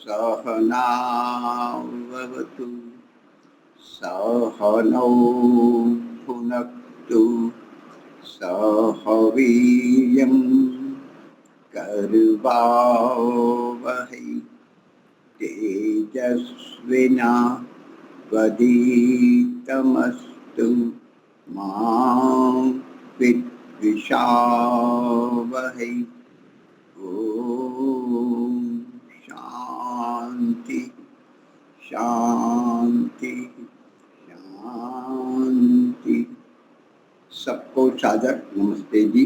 सहनावतु सहनौ भुनक्तु सह वीर्यं कर्वावहै तेजस्विनावधीतमस्तु मा विद्विषावहै। ओम शांति शांति शांति। सबको सादर नमस्ते जी।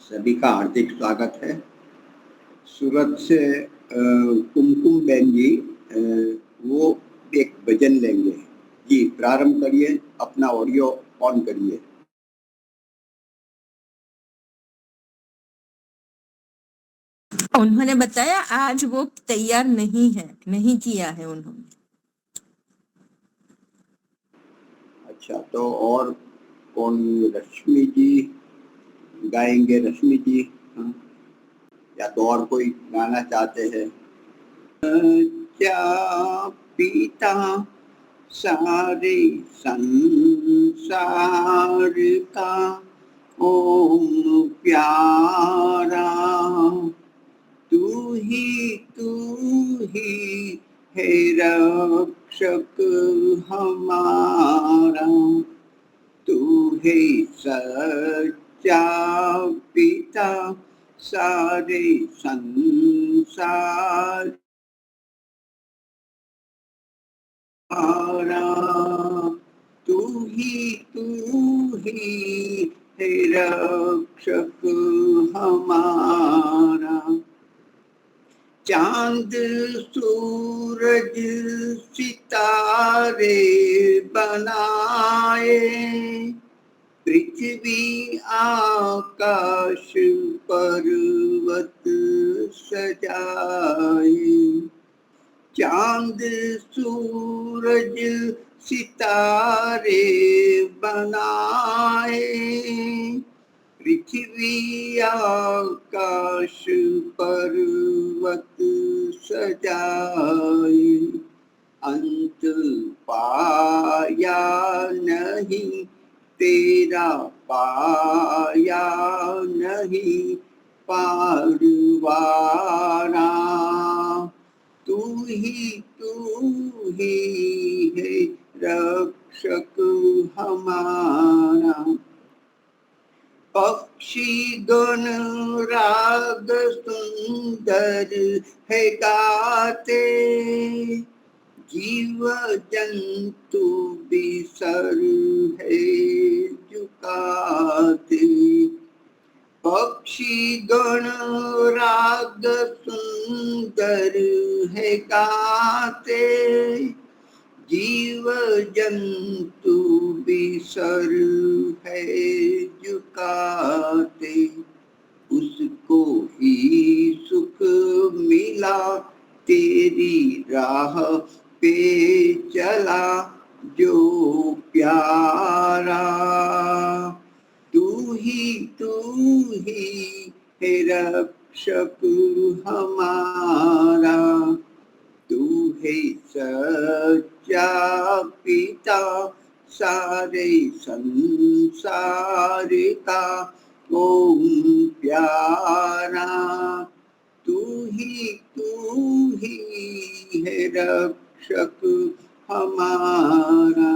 सभी का हार्दिक स्वागत है। सूरत से कुमकुम बहन जी वो एक भजन लेंगे जी। प्रारंभ करिए, अपना ऑडियो ऑन करिए। उन्होंने बताया आज वो तैयार नहीं है, नहीं किया है उन्होंने। अच्छा, तो और कौन? रश्मि जी गाएंगे। रश्मि जी, हाँ। या तो और कोई गाना चाहते हैं? क्या पीता सारे संसार का ओम प्यारा, तू ही है रक्षक हमारा। तू है सच्चा पिता सारे संसार तू ही है रक्षक हमारा। चांद सूरज सितारे बनाए, पृथ्वी आकाश पर्वत सजाए। चांद सूरज सितारे बनाए, पृथ्वी आकाश पर्वत सजाए। अंत पाया नहीं तेरा, पाया नहीं पारवाना। तू ही है रक्षक हमारा। पक्षी गण राग सुंदर है गाते, जीव जंतु भी सर है झुकाते। पक्षी गण राग सुंदर है गाते, जीव जंतु भी सर है झुकाते। उसको ही सुख मिला तेरी राह पे चला जो प्यारा। तू ही है रक्षक हमारा। तू है सच्चा पिता सारे संसार का ओम प्यारा। तू ही है रक्षक हमारा।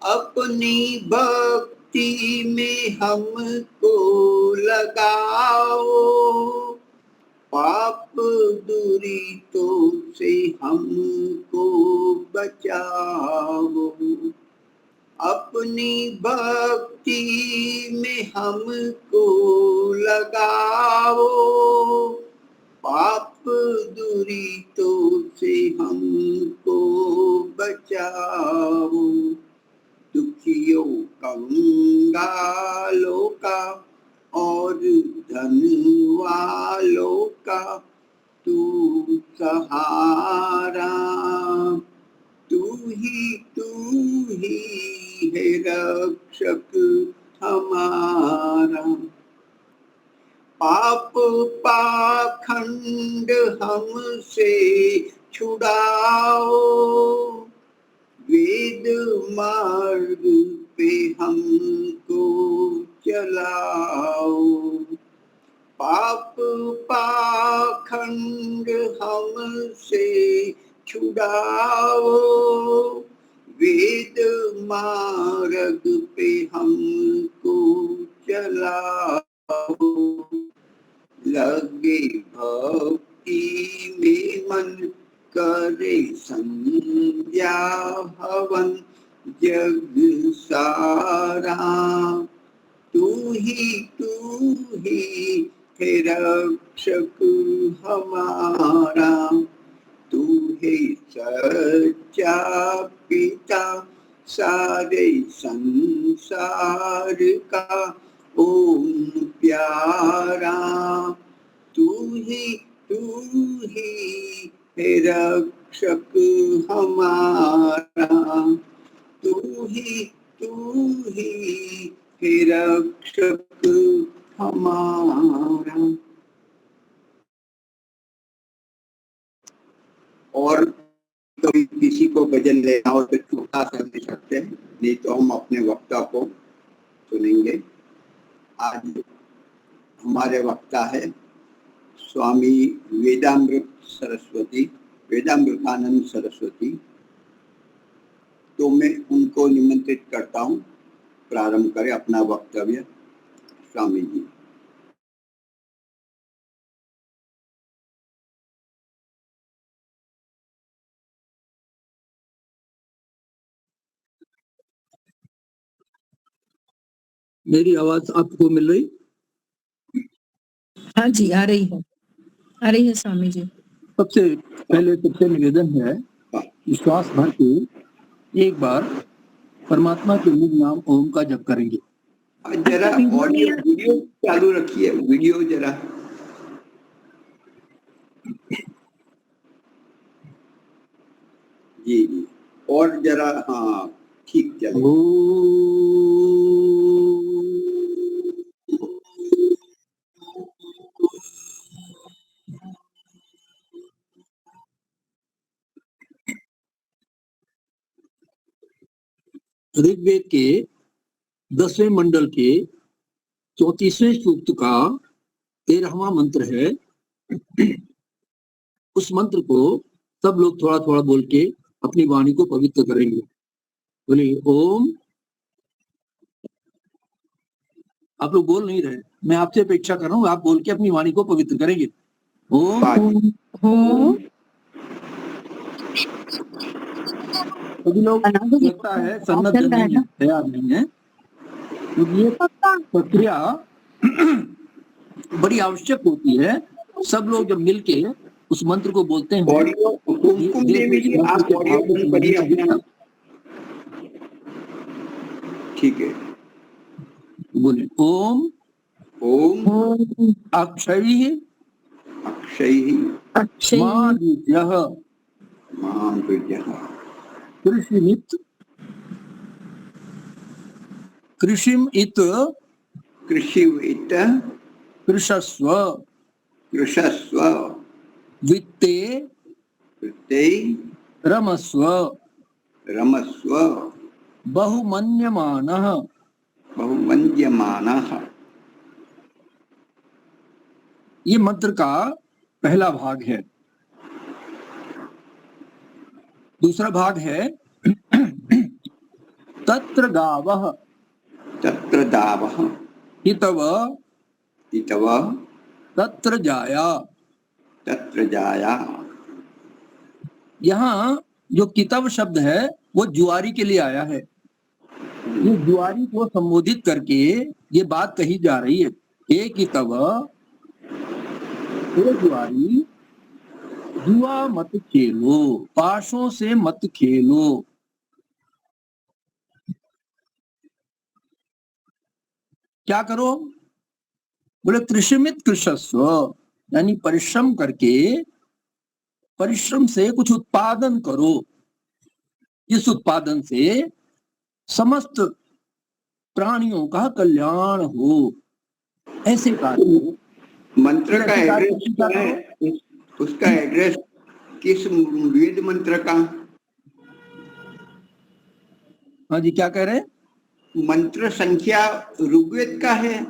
अपनी भक्ति में हमको लगाओ, पाप दुरितों से हमको बचाओ। अपनी भक्ति में हमको लगाओ, पाप दुरितों से हमको बचाओ। दुखियों कंगालों का और धन वालों का तू सहारा। तू ही है रक्षक हमारा। पाप पाखंड हमसे छुड़ाओ, वेद मार्ग पे हमको चलाओ। पाप पाखंड हमसे छुड़ाओ, वेद मार्ग पे हमको चलाओ। लगे भक्ति में मन करे संध्या हवन, जग सारा तू ही है रक्षक हमारा। तू है सच्चा पिता सारे संसार का, ओम प्यारा। तू ही है रक्षक हमारा। तू ही है रक्षक हमारा। और कभी किसी को भजन लेना हो तो छोटा सा दे सकते हैं, नहीं तो हम अपने वक्ता को सुनेंगे। आज हमारे वक्ता है स्वामी वेदामृत सरस्वती, वेदामृतानंद सरस्वती। तो मैं उनको निमंत्रित करता हूँ, प्रारंभ करें अपना वक्तव्य। स्वामी जी। मेरी आवाज आपको मिल रही? हाँ जी, आ रही है स्वामी जी। सबसे पहले सबसे निवेदन है कि श्वास भर के एक बार परमात्मा के निज नाम ओम का जप करेंगे। जरा ऑडियो वीडियो चालू रखिए, वीडियो जरा। जी जी, और जरा, हाँ ठीक चले। ऋग्वेद के 10वें मंडल के 34वें सूक्त का 13वां मंत्र है। उस मंत्र को सब लोग थोड़ा थोड़ा बोल के अपनी वाणी को पवित्र करेंगे। बोलिए ओम। आप लोग बोल नहीं रहे, मैं आपसे अपेक्षा कर रहा हूँ, आप बोल के अपनी वाणी को पवित्र करेंगे। ओम। सभी लोग लगता है सन्नद्ध नहीं है, तैयार नहीं है, क्योंकि ये प्रक्रिया बड़ी आवश्यक होती है। सब लोग जब मिलके उस मंत्र को बोलते हैं, ऑडियो कुमकुम देवी जी, आप ऑडियो बंद करिए अपना। ठीक है, बोले ओम। ओम अक्षय माद्विजः कृषिमित कृषिमित कृषिवित कृषस्व कृषस्व वित्ते वित्ते रमस्व रमस्व बहुमन्यमानः बहुमन्यमानः। ये मंत्र का पहला भाग है। दूसरा भाग है तत्र गावः तत्र दावः हितव हितव तत्र जाया। तत्र जाया। यहाँ जो कितव शब्द है वो जुआरी के लिए आया है। ये जुआरी को संबोधित करके ये बात कही जा रही है। हे कितव, हे जुआरी, जुआ मत खेलो, पाशों से मत खेलो। क्या करो? बोले कृषिमित कृषस्व, यानी परिश्रम करके, परिश्रम से कुछ उत्पादन करो। इस उत्पादन से समस्त प्राणियों का कल्याण हो, ऐसे कार्य मंत्र का एड्रेस क्या है? उसका एड्रेस किस वेद मंत्र का? हाँ जी, क्या कह रहे हैं? मंत्र संख्या ऋग्वेद का है।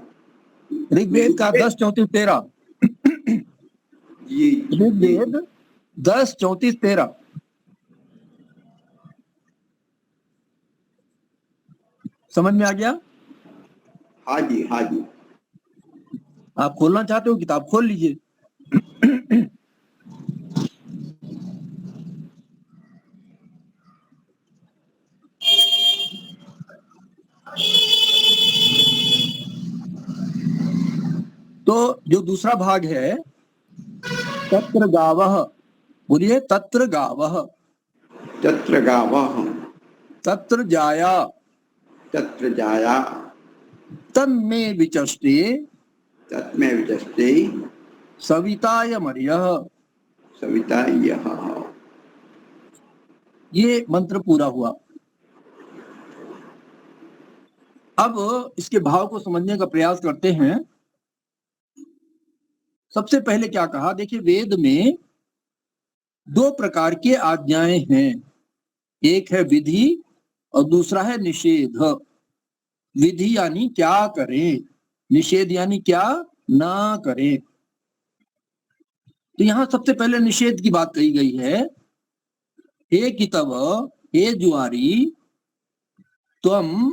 ऋग्वेद का 10, 34, 13। जी ऋग्वेद 10, 34, 13। समझ में आ गया? हाँ जी, हाँ जी। आप खोलना चाहते हो किताब खोल लीजिए। तो जो दूसरा भाग है, तत्र गावः, बोलिए तत्र गावः, तत्र गावः, तत्र जाया, तत्र जाया, तन्मे विचष्टे, तत्मे विचस्ते, सविताय मर्यः। सविता यः। ये मंत्र पूरा हुआ। अब इसके भाव को समझने का प्रयास करते हैं। सबसे पहले क्या कहा, देखिए वेद में दो प्रकार के आज्ञाएं हैं, एक है विधि और दूसरा है निषेध। विधि यानी क्या करें, निषेध यानी क्या ना करें। तो यहां सबसे पहले निषेध की बात कही गई है। हे कितव, हे जुआरी, त्वम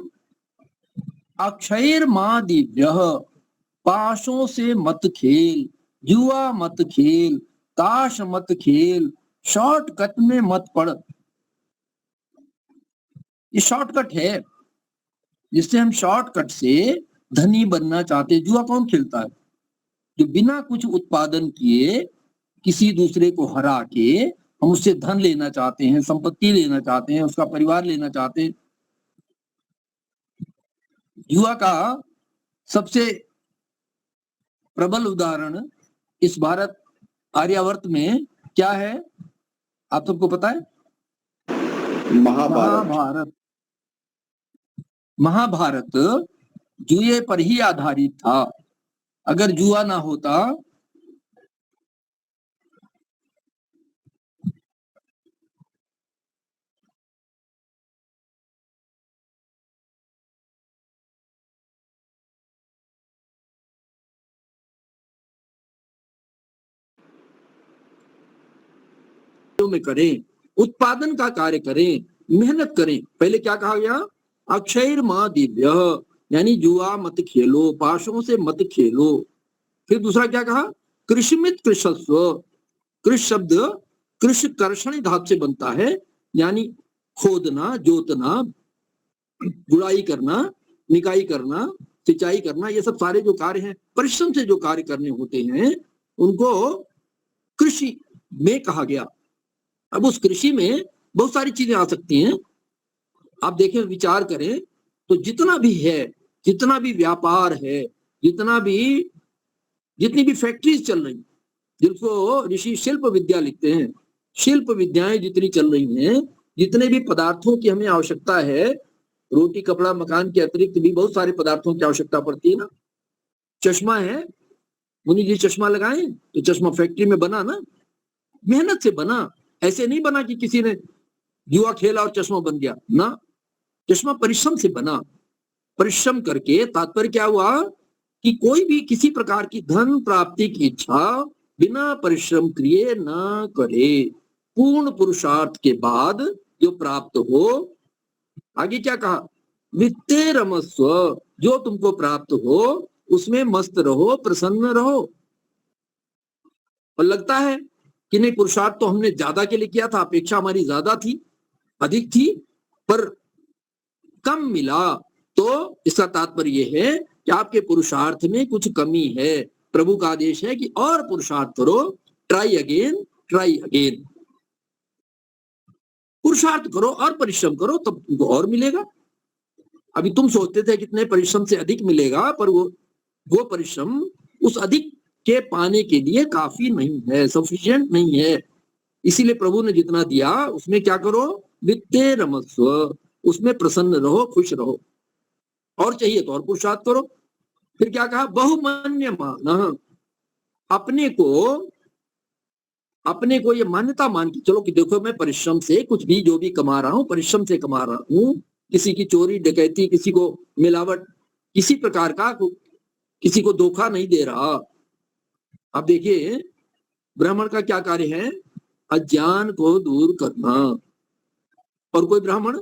अक्षयर्मादिभ्यः, पाशों से मत खेल, जुआ मत खेल, ताश मत खेल, शॉर्टकट में मत पड़। ये शॉर्टकट है जिससे हम शॉर्टकट से धनी बनना चाहते हैं। जुआ कौन खेलता है? जो बिना कुछ उत्पादन किए किसी दूसरे को हरा के हम उससे धन लेना चाहते हैं, संपत्ति लेना चाहते हैं, उसका परिवार लेना चाहते हैं। जुआ का सबसे प्रबल उदाहरण इस भारत आर्यावर्त में क्या है, आप सबको पता है? महाभारत। महाभारत जुए पर ही आधारित था। अगर जुआ ना होता में करें, उत्पादन का कार्य करें, मेहनत करें। पहले क्या कहा गया? अक्षयर मां दिव्य, यानी जुआ मत खेलो, पाशों से मत खेलो। फिर दूसरा क्या कहा? कृषिमित कृषस्व। कृष शब्द कृष कर्षणी धातु से बनता है, यानी खोदना, जोतना, गुड़ाई करना, निकाई करना, सिंचाई करना, ये सब सारे जो कार्य हैं, परिश्रम से जो कार्य करने होते हैं, उनको कृषि में कहा गया। अब उस कृषि में बहुत सारी चीजें आ सकती हैं। आप देखें, विचार करें तो जितना भी है, जितना भी व्यापार है, जितनी भी फैक्ट्रीज चल रही, जिनको ऋषि शिल्प विद्या लिखते हैं, शिल्प विद्याएं जितनी चल रही हैं, जितने भी पदार्थों की हमें आवश्यकता है, रोटी कपड़ा मकान के अतिरिक्त भी बहुत सारे पदार्थों की आवश्यकता पड़ती है ना। चश्मा है, मुनि जी चश्मा लगाए तो चश्मा फैक्ट्री में बना ना, मेहनत से बना। ऐसे नहीं बना कि किसी ने जुआ खेला और चश्मा बन गया ना, चश्मा परिश्रम से बना। परिश्रम करके तात्पर्य क्या हुआ कि कोई भी किसी प्रकार की धन प्राप्ति की इच्छा बिना परिश्रम किए ना करे। पूर्ण पुरुषार्थ के बाद जो प्राप्त हो, आगे क्या कहा? नित्य रमस्व, जो तुमको प्राप्त हो उसमें मस्त रहो, प्रसन्न रहो। और लगता है कि नहीं, पुरुषार्थ तो हमने ज्यादा के लिए किया था, अपेक्षा हमारी ज्यादा थी, अधिक थी, पर कम मिला। तो इसका तात्पर्य यह है कि आपके पुरुषार्थ में कुछ कमी है। प्रभु का आदेश है कि और पुरुषार्थ करो, ट्राई अगेन, ट्राई अगेन। पुरुषार्थ करो और परिश्रम करो, तब तुमको और मिलेगा। अभी तुम सोचते थे कितने परिश्रम से अधिक मिलेगा, पर वो परिश्रम उस अधिक के पाने के लिए काफी नहीं है, सफिशिएंट नहीं है। इसीलिए प्रभु ने जितना दिया उसमें क्या करो? वित्ते रमस्व, उसमें प्रसन्न रहो, खुश रहो। और चाहिए तो और पुरुषार्थ करो। फिर क्या कहा? बहुमन्यमान, अपने को ये मान्यता मान के चलो कि देखो मैं परिश्रम से कुछ भी जो भी कमा रहा हूं परिश्रम से कमा रहा हूं, किसी की चोरी डकैती, किसी को मिलावट, किसी प्रकार का किसी को धोखा नहीं दे रहा। अब देखिए ब्राह्मण का क्या कार्य है? अज्ञान को दूर करना। और कोई ब्राह्मण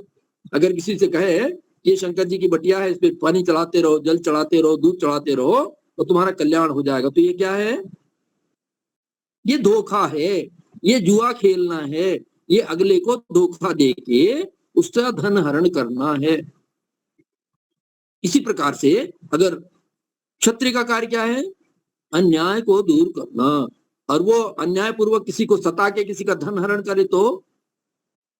अगर किसी से कहे ये शंकर जी की बटिया है, इस पे पानी चढ़ाते रहो, जल चढ़ाते रहो, दूध चढ़ाते रहो तो तुम्हारा कल्याण हो जाएगा, तो ये क्या है? ये धोखा है, ये जुआ खेलना है, ये अगले को धोखा देके उसका धन हरण करना है। इसी प्रकार से अगर क्षत्रिय का कार्य क्या है? अन्याय को दूर करना, और वो अन्याय पूर्वक किसी को सता के किसी का धन हरण करे तो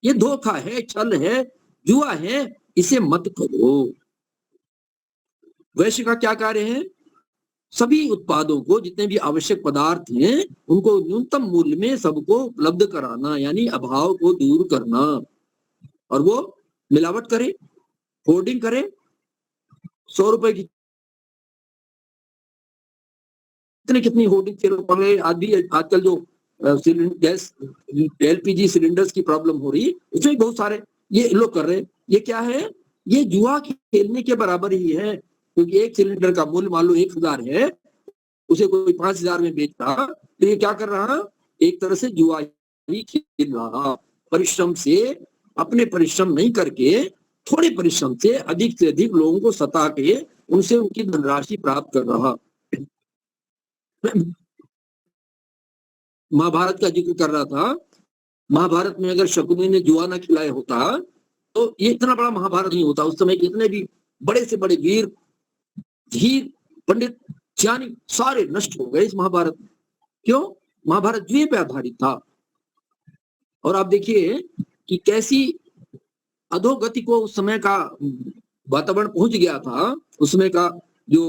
ये धोखा है, छल है, जुआ है, इसे मत करो। वैश्य का क्या कार्य है? सभी उत्पादों को, जितने भी आवश्यक पदार्थ हैं उनको न्यूनतम मूल्य में सबको उपलब्ध कराना, यानी अभाव को दूर करना। और वो मिलावट करे, होर्डिंग करे, 100 रुपए की कितनी होर्डिंग फेल आज भी। आजकल जो गैस एलपीजी सिलेंडर्स की प्रॉब्लम हो रही है उसमें बहुत सारे ये लोग कर रहे हैं। ये क्या है? ये जुआ खेलने के बराबर ही है, क्योंकि एक सिलेंडर का मूल्य मान लो 1000 है, उसे कोई 5000 में बेच रहा, तो ये क्या कर रहा? एक तरह से जुआ ही खेल रहा। परिश्रम से, अपने परिश्रम नहीं करके थोड़े परिश्रम से अधिक लोगों को सता के उनसे उनकी धनराशि प्राप्त कर रहा। महाभारत का जिक्र कर रहा था। महाभारत में अगर शकुनी ने जुआ न खिलाया होता तो ये इतना बड़ा महाभारत नहीं होता। उस समय कितने भी बड़े से बड़े वीर, धीर, पंडित, ज्ञानी सारे नष्ट हो गए इस महाभारत में। क्यों? महाभारत जुए पे आधारित था। और आप देखिए कि कैसी अधोगति को उस समय का वातावरण पहुंच गया था। उस समय का जो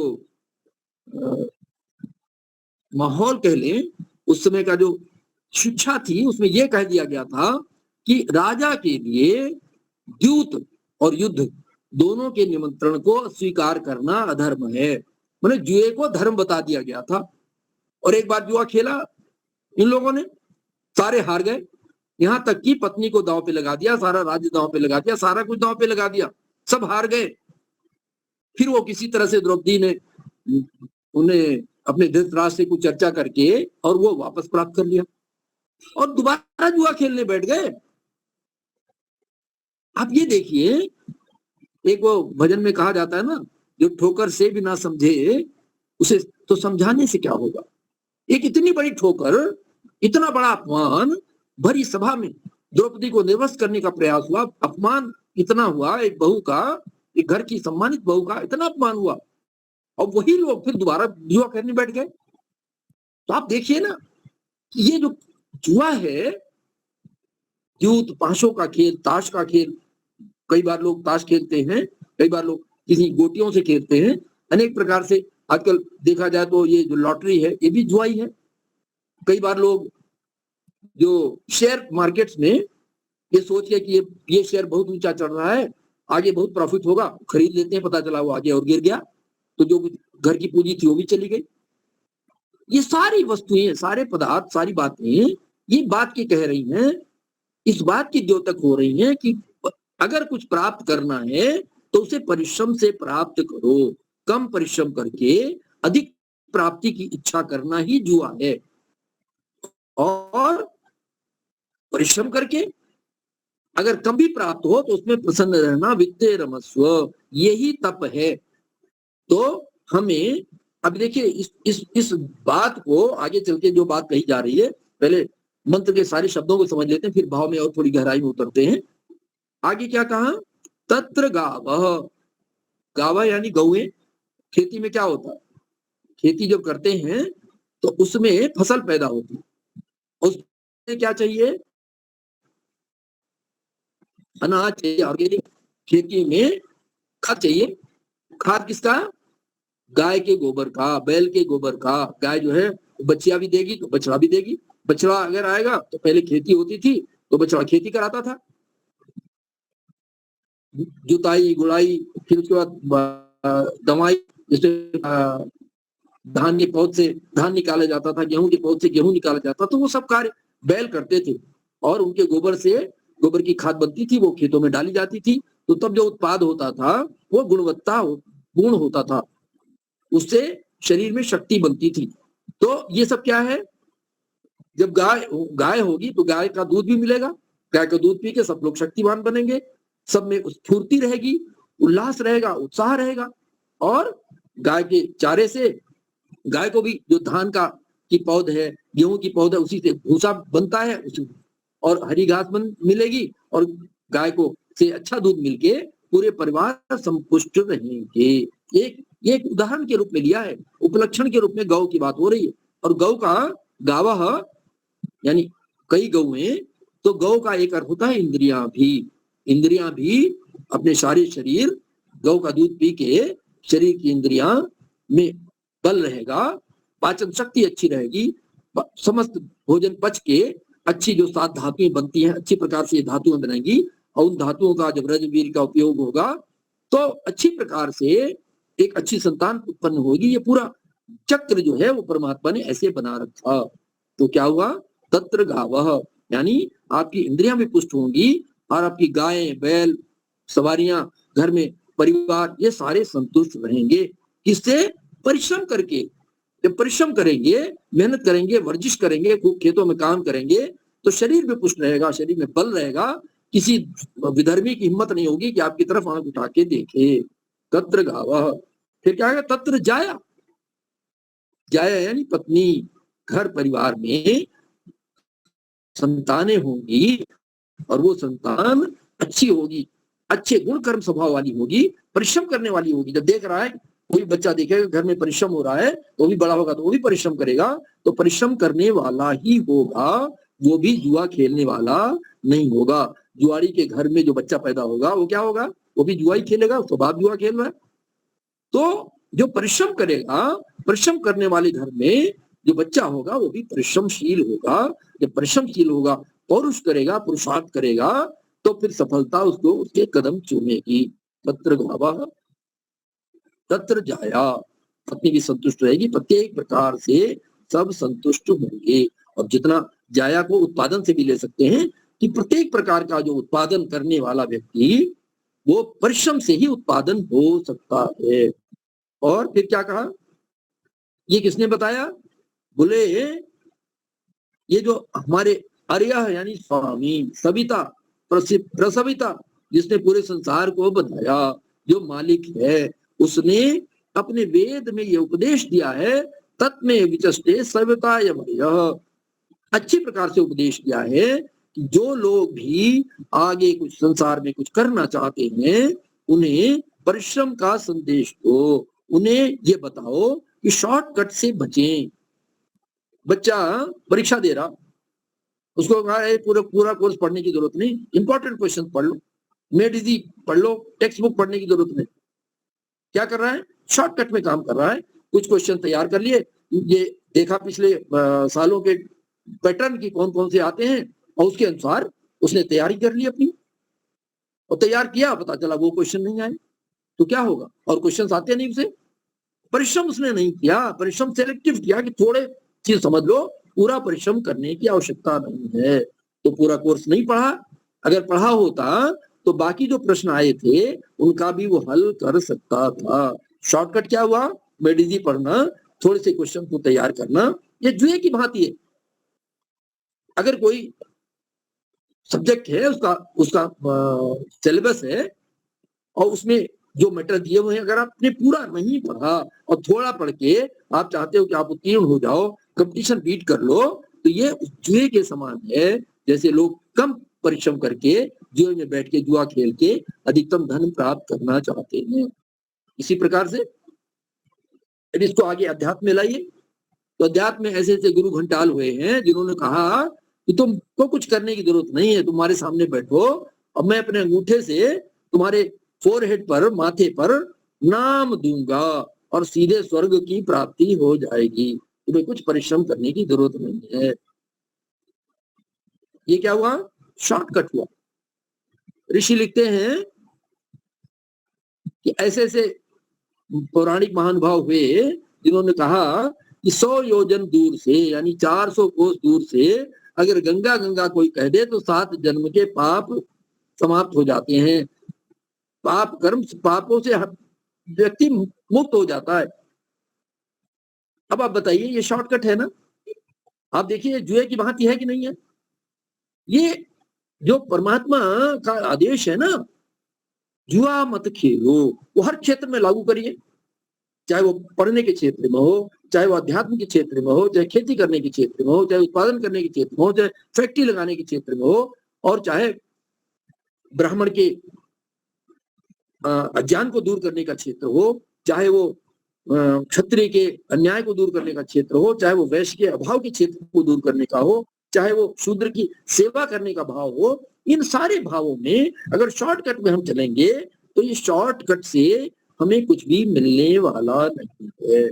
माहौल कह लें, उस समय का जो शिक्षा थी उसमें यह कह दिया गया था कि राजा के लिए द्यूत और युद्ध दोनों के निमंत्रण को स्वीकार करना अधर्म है। मतलब जुए को धर्म बता दिया गया था। और एक बार जुआ खेला इन लोगों ने, सारे हार गए, यहां तक कि पत्नी को दांव पे लगा दिया, सारा राज्य दांव पे लगा दिया, सारा कुछ दांव पे लगा दिया, सब हार गए। फिर वो किसी तरह से द्रौपदी ने उन्हें अपने धृतराष्ट्र से कुछ चर्चा करके और वो वापस प्राप्त कर लिया और दोबारा जुआ खेलने बैठ गए। आप ये देखिए, एक वो भजन में कहा जाता है ना, जो ठोकर से भी ना समझे उसे तो समझाने से क्या होगा। एक इतनी बड़ी ठोकर, इतना बड़ा अपमान भरी सभा में द्रौपदी को निर्वस्त्र करने का प्रयास हुआ, अपमान इतना हुआ, एक बहू का, एक घर की सम्मानित बहू का इतना अपमान हुआ, और वही लोग फिर दोबारा जुआ खेलने बैठ गए। तो आप देखिए ना, ये जो जुआ है, जूत, पांचों का खेल, ताश का खेल, कई बार लोग ताश खेलते हैं, कई बार लोग किसी गोटियों से खेलते हैं, अनेक प्रकार से। आजकल देखा जाए तो ये जो लॉटरी है ये भी जुआ ही है। कई बार लोग जो शेयर मार्केट्स में ये सोच के कि ये शेयर बहुत ऊंचा चढ़ रहा है, आगे बहुत प्रॉफिट होगा, खरीद लेते हैं, पता चला वो आगे और गिर गया, तो जो घर की पूंजी थी वो भी चली गई। ये सारी वस्तुएं, सारे पदार्थ, सारी बातें ये बात की कह रही हैं, इस बात की द्योतक हो रही हैं कि अगर कुछ प्राप्त करना है तो उसे परिश्रम से प्राप्त करो। कम परिश्रम करके अधिक प्राप्ति की इच्छा करना ही जुआ है। और परिश्रम करके अगर कम भी प्राप्त हो तो उसमें प्रसन्न रहना, वित्ते रमस्व, यही तप है। तो हमें अब देखिए इस बात को आगे चल के जो बात कही जा रही है, पहले मंत्र के सारे शब्दों को समझ लेते हैं, फिर भाव में और थोड़ी गहराई में उतरते हैं। आगे क्या कहा? तत्र गावः, गावः यानी गौएं। खेती में क्या होता है? खेती जब करते हैं तो उसमें फसल पैदा होती है, उसमें क्या चाहिए? अनाज चाहिए, ऑर्गेनिक। खेती में खाद चाहिए। खाद किसका? गाय के गोबर का, बैल के गोबर का। गाय जो है बच्चियां भी देगी तो बछड़ा भी देगी। बछड़ा अगर आएगा तो पहले खेती होती थी तो बछड़ा खेती कराता था, जुताई, गुड़ाई, फिर उसके बाद दवाई, जैसे धान के पौध से धान निकाला जाता था, गेहूं के पौध से गेहूं निकाला जाता, तो वो सब कार्य बैल करते थे और उनके गोबर से गोबर की खाद बनती थी, वो खेतों में डाली जाती थी। तो तब जो उत्पाद होता था वो गुण होता था, उससे शरीर में शक्ति बनती थी। तो ये सब क्या है, जब गाय होगी तो गाय का दूध भी मिलेगा, गाय का दूध पी के सब लोग शक्तिवान बनेंगे, सब में स्फूर्ति रहेगी, उल्लास रहेगा, उत्साह रहेगा। और गाय के चारे से गाय को भी जो धान का की पौध है, गेहूं की पौध है, उसी से भूसा बनता है, उसी और हरी घास मिलेगी और गाय को से अच्छा दूध मिलके पूरे परिवार संतुष्ट रहेंगे। एक उदाहरण के रूप में लिया है, उपलक्षण के रूप में गौ की बात हो रही है। और गौ का गावह यानी कई गौएं, तो गौ का एक अर्थ होता है इंद्रियां भी अपने सारे शरीर, गौ का दूध पी के शरीर की इंद्रियां में बल रहेगा, पाचन शक्ति अच्छी रहेगी, समस्त भोजन पच के अच्छी जो 7 धातुएं बनती हैं अच्छी प्रकार से धातुएं बनेंगी और उन धातुओं का जब रजवीर का उपयोग होगा तो अच्छी प्रकार से एक अच्छी संतान उत्पन्न होगी। ये पूरा चक्र जो है वो परमात्मा ने ऐसे बना रखा। तो क्या हुआ, तत्र गावः, यानी आपकी इंद्रियां भी पुष्ट होंगी और आपकी गायें बैल सवारियां घर में परिवार ये सारे संतुष्ट रहेंगे। किससे, परिश्रम करके। जब परिश्रम करेंगे, मेहनत करेंगे, वर्जिश करेंगे, खूब खेतों में काम करेंगे तो शरीर भी पुष्ट रहेगा, शरीर में बल रहेगा, किसी विधर्मी की हिम्मत नहीं होगी कि आपकी तरफ आंख उठा के देखे। तत्र गावः, फिर क्या है, तत्र जाया, जाया यानी पत्नी, घर परिवार में संतानें होंगी और वो संतान अच्छी होगी, अच्छे गुण कर्म स्वभाव वाली होगी, परिश्रम करने वाली होगी। जब देख रहा है कोई बच्चा देखेगा घर में परिश्रम हो रहा है तो वो भी बड़ा होगा तो वो भी परिश्रम करेगा, तो परिश्रम करने वाला ही होगा, वो भी जुआ खेलने वाला नहीं होगा। जुआरी के घर में जो बच्चा पैदा होगा वो क्या होगा, वो भी जुआ ही खेलेगा, उसका बाप जुआ खेल रहा है। तो जो परिश्रम करेगा, परिश्रम करने वाले घर में जो बच्चा होगा वो भी परिश्रमशील होगा। जब परिश्रमशील होगा, पौरुष करेगा, पुरुषार्थ करेगा, तो फिर सफलता उसको उसके कदम चूमेगी। तत्र गावः तत्र जाया, पत्नी भी संतुष्ट रहेगी, प्रत्येक प्रकार से सब संतुष्ट होंगे। और जितना जाया को उत्पादन से भी ले सकते हैं कि प्रत्येक प्रकार का जो उत्पादन करने वाला व्यक्ति वो परिश्रम से ही उत्पादन हो सकता है। और फिर क्या कहा, ये किसने बताया, बोले ये जो हमारे अर्यः यानी स्वामी, सविता प्रसविता, जिसने पूरे संसार को बनाया, जो मालिक है, उसने अपने वेद में ये उपदेश दिया है, तत्मे विचष्टे सविताय वयः, अच्छी प्रकार से उपदेश दिया है कि जो लोग भी आगे कुछ संसार में कुछ करना चाहते हैं उन्हें परिश्रम का संदेश दो, उन्हें ये बताओ कि शॉर्टकट से बचें। बच्चा परीक्षा दे रहा, उसको कहा है पूरा कोर्स पढ़ने की जरूरत नहीं, इंपॉर्टेंट क्वेश्चन पढ़ लो, मेड इजी पढ़ लो, टेक्स्ट बुक पढ़ने की जरूरत नहीं। क्या कर रहा है, शॉर्टकट में काम कर रहा है, कुछ क्वेश्चन तैयार कर लिए, ये देखा पिछले सालों के पैटर्न की कौन कौन से आते हैं और उसके अनुसार उसने तैयारी कर ली अपनी और तैयार किया, पता चला वो क्वेश्चन नहीं आए तो क्या होगा, और क्वेश्चन आते नहीं उसे, परिश्रम उसने नहीं किया, परिश्रम सेलेक्टिव किया कि थोड़े चीज समझ लो, पूरा परिश्रम करने की आवश्यकता नहीं है, तो पूरा कोर्स नहीं पढ़ा। अगर पढ़ा होता तो बाकी जो प्रश्न आए थे उनका भी वो हल कर सकता था। शॉर्टकट क्या हुआ, मेडिजी पढ़ना, थोड़े से क्वेश्चन को तैयार करना, ये जुए की भांति है। अगर कोई सब्जेक्ट है, उसका सिलेबस है और उसमें जो मैटर दिए हुए हैं, अगर आपने पूरा नहीं पढ़ा और थोड़ा पढ़ के आप चाहते हो कि आप उत्तीर्ण हो जाओ, कंपटीशन बीट कर लो, तो ये जुए के समान है। जैसे लोग कम परिश्रम करके जुए में बैठ के जुआ खेल के अधिकतम धन प्राप्त करना चाहते हैं, इसी प्रकार से इसको आगे अध्यात्म में लाइए। तो अध्यात्म में ऐसे ऐसे गुरु घंटाल हुए हैं जिन्होंने कहा कि तुमको कुछ करने की जरूरत नहीं है, तुम्हारे सामने बैठो और मैं अपने अंगूठे से तुम्हारे फोरहेड पर, माथे पर नाम दूंगा और सीधे स्वर्ग की प्राप्ति हो जाएगी, तुम्हें कुछ परिश्रम करने की जरूरत नहीं है। ये क्या हुआ, शॉर्टकट हुआ। ऋषि लिखते हैं कि ऐसे ऐसे पौराणिक महानुभाव हुए जिन्होंने कहा कि 100 योजन दूर से यानी 400 कोस दूर से अगर गंगा गंगा कोई कह दे तो 7 जन्म के पाप समाप्त हो जाते हैं, पाप कर्म पापों से व्यक्ति मुक्त हो जाता है। अब आप बताइए, ये शॉर्टकट है ना? आप देखिए जुए की भांति है कि नहीं है? ये जो परमात्मा का आदेश है ना, जुआ मत खेलो, वो हर क्षेत्र में लागू करिए, चाहे वो पढ़ने के क्षेत्र में हो, चाहे वो अध्यात्म के क्षेत्र में हो, चाहे खेती करने के क्षेत्र में हो, चाहे उत्पादन करने के क्षेत्र में हो, चाहे फैक्ट्री लगाने के क्षेत्र में हो, और चाहे ब्राह्मण के अज्ञान को दूर करने का क्षेत्र हो, चाहे वो क्षत्रिय के अन्याय को दूर करने का क्षेत्र हो, चाहे वो वैश्य के अभाव के क्षेत्र को दूर करने का हो, चाहे वो शूद्र की सेवा करने का भाव हो, इन सारे भावों में अगर शॉर्टकट में हम चलेंगे तो ये शॉर्टकट से हमें कुछ भी मिलने वाला नहीं है।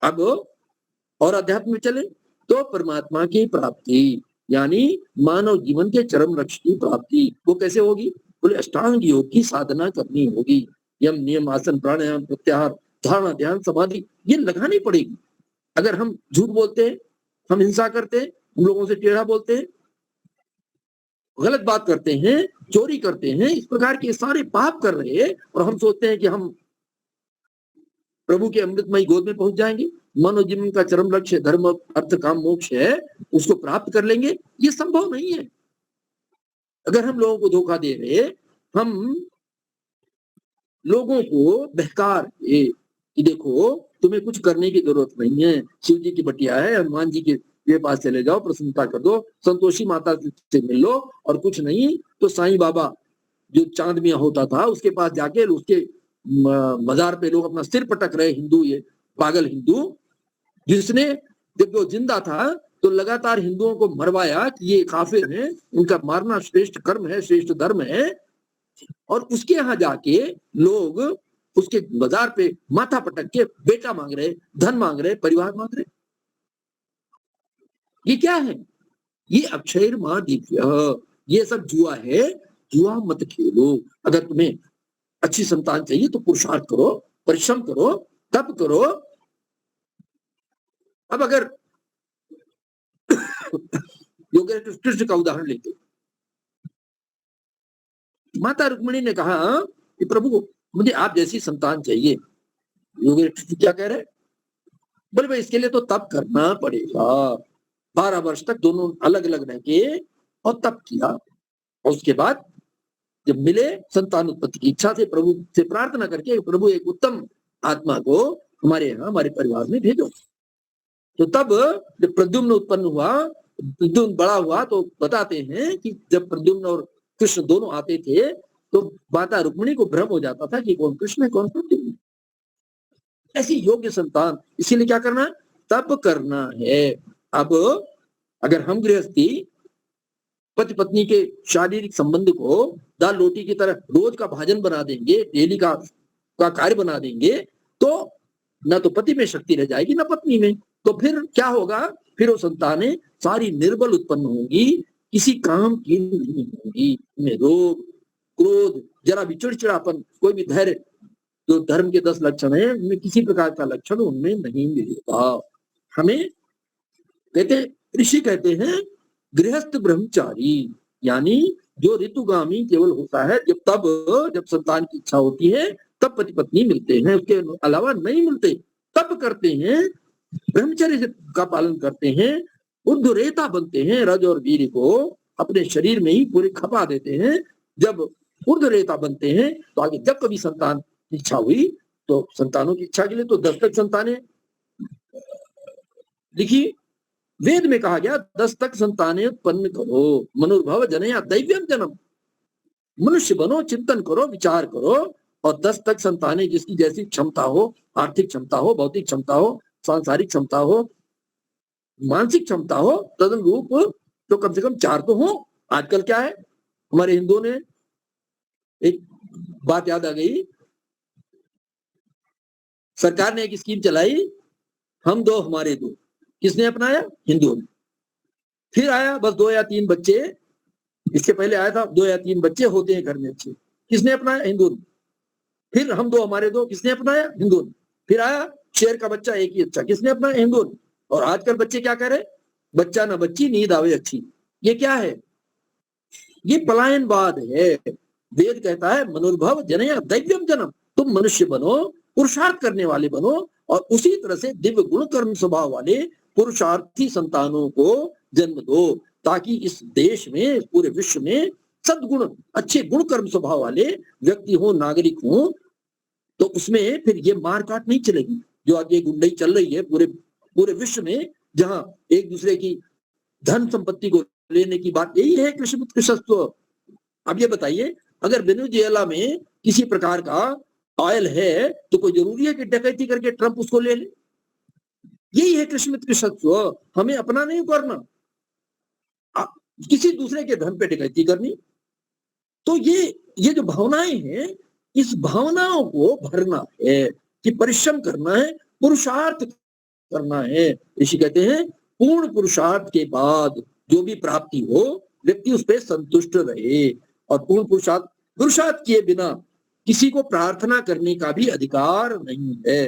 अब और अध्यात्म में चले तो परमात्मा की प्राप्ति यानी मानव जीवन के चरम लक्ष्य की प्राप्ति वो कैसे होगी? बोले अष्टांग योग की साधना करनी होगी। यम नियम आसन प्राणायाम प्रत्याहार धारणा ध्यान समाधि ये लगानी पड़ेगी। अगर हम झूठ बोलते हैं, हम हिंसा करते हैं, हम लोगों से टेढ़ा बोलते हैं, गलत बात करते हैं, चोरी करते हैं, इस प्रकार के सारे पाप कर रहे हैं और हम सोचते हैं कि हम प्रभु के अमृतमयी गोद में पहुंच जाएंगे, मानव जीवन का चरम लक्ष्य धर्म अर्थ काम मोक्ष है उसको प्राप्त कर लेंगे, ये संभव नहीं है। अगर हम लोगों को धोखा दे रहे, हम लोगों को बहका रहे कि देखो तुम्हें कुछ करने की जरूरत नहीं है, शिव जी की बटिया है, हनुमान जी के पास चले जाओ, प्रसन्नता कर दो, संतोषी माता से मिल लो, और कुछ नहीं तो साईं बाबा जो चांद मियां होता था उसके पास जाके उसके मजार पे लोग अपना सिर पटक रहे, हिंदू, ये पागल हिंदू, जिसने जब वो जिंदा था तो लगातार हिंदुओं को मरवाया कि ये काफिर हैं, उनका मारना श्रेष्ठ कर्म है, श्रेष्ठ धर्म है, और उसके यहाँ जाके लोग उसके बाजार पे माथा पटक के बेटा मांग रहे, धन मांग रहे, परिवार मांग रहे। ये क्या है? ये अक्षय मां दिव्य, ये सब जुआ है। जुआ मत खेलो। अगर तुम्हें अच्छी संतान चाहिए तो पुरुषार्थ करो, परिश्रम करो, तप करो। अब अगर योगेश्वर कृष्ण का उदाहरण लेते, माता रुक्मिणी ने कहा कि प्रभु मुझे आप जैसी संतान चाहिए। योगेश्वर क्या कह रहे? बोले भाई इसके लिए तो तप करना पड़ेगा। 12 वर्ष तक दोनों अलग अलग रह के और तप किया, और उसके बाद जब मिले संतान उत्पत्ति की इच्छा से प्रभु से प्रार्थना करके प्रभु एक उत्तम आत्मा को हमारे यहाँ हमारे परिवार में भेजो। तो तब जब प्रद्युम्न उत्पन्न हुआ, प्रद्युम्न बड़ा हुआ, तो बताते हैं कि जब प्रद्युम्न और कृष्ण दोनों आते थे तो माता रुक्मिणी को भ्रम हो जाता था कि कौन कृष्ण है कौन प्रद्युम्न। ऐसी योग्य संतान, इसीलिए क्या करना? तप करना है। अब अगर हम गृहस्थी पति पत्नी के शारीरिक संबंध को दाल रोटी की तरह रोज का भाजन बना देंगे, डेली का कार्य बना देंगे, तो न तो पति में शक्ति रह जाएगी न पत्नी में। तो फिर क्या होगा? फिर वो संतानें सारी निर्बल उत्पन्न होंगी, किसी काम की नहीं होंगी। उनमें रोग, क्रोध, जरा भी चिड़चिड़ापन, कोई भी धैर्य, जो धर्म के 10 लक्षण है उनमें किसी प्रकार का लक्षण उनमें नहीं मिलेगा। हमें कहते, ऋषि कहते हैं गृहस्थ ब्रह्मचारी, यानी जो ऋतुगामी केवल होता है जब संतान की इच्छा होती है तब पति पत्नी मिलते हैं, उसके अलावा नहीं मिलते। तब करते हैं, ब्रह्मचर्य का पालन करते हैं, ऊर्ध्वरेता बनते हैं, रज और वीर को अपने शरीर में ही पूरे खपा देते हैं। जब ऊर्ध्वरेता बनते हैं तो आगे जब कभी संतान की इच्छा हुई तो संतानों की इच्छा के लिए तो 10 तक संतानें लिखी। वेद में कहा गया 10 तक संतानें उत्पन्न करो, मनुर्भव जनया दैव्यम जन्म। मनुष्य बनो, चिंतन करो, विचार करो, और 10 तक संतानें जिसकी जैसी क्षमता हो, आर्थिक क्षमता हो, भौतिक क्षमता हो, सांसारिक क्षमता हो, मानसिक क्षमता हो, तदनुरूप तो कम से कम 4 तो हो। आजकल क्या है, हमारे हिंदुओं ने एक बात याद आ गई, सरकार ने एक स्कीम चलाई, हम 2 हमारे 2। किसने अपनाया? हिंदुओं ने। फिर आया बस 2 या 3 बच्चे, इसके पहले आया था 2 या 3 बच्चे होते हैं घर में अच्छे। किसने अपनाया? हिंदुओं ने। फिर हम 2 हमारे 2, किसने अपनाया? हिंदुओं ने। फिर आया शेर का बच्चा एक ही अच्छा, किसने अपना हिंदू। और आजकल बच्चे क्या कह रहे, बच्चा ना बच्ची नींद आवे अच्छी। ये क्या है, ये पलायनवाद है। वेद कहता है मनुर्भव जनया दैव्यम जन्म, तुम मनुष्य बनो, पुरुषार्थ करने वाले बनो, और उसी तरह से दिव्य गुण कर्म स्वभाव वाले पुरुषार्थी संतानों को जन्म दो, ताकि इस देश में, पूरे विश्व में सद्गुण, अच्छे गुण कर्म स्वभाव वाले व्यक्ति हो, नागरिक हो। तो उसमें फिर ये मारकाट नहीं चलेगी जो आज ये गुंडई चल रही है पूरे विश्व में, जहां एक दूसरे की धन संपत्ति को लेने की बात। यही है कृष्ण कृषस्व। अब ये बताइए, अगर वेनेजुएला में किसी प्रकार का ऑयल है तो कोई जरूरी है कि डकैती करके ट्रंप उसको ले ले? यही है कृष्ण कृषस्व। हमें अपना नहीं करना, किसी दूसरे के धन पे डकैती करनी। तो ये जो भावनाएं हैं, इस भावनाओं को भरना है कि परिश्रम करना है, पुरुषार्थ करना है। ऋषि कहते हैं पूर्ण पुरुषार्थ के बाद जो भी प्राप्ति हो, व्यक्ति उस पर संतुष्ट रहे। और पूर्ण पुरुषार्थ किए बिना किसी को प्रार्थना करने का भी अधिकार नहीं है।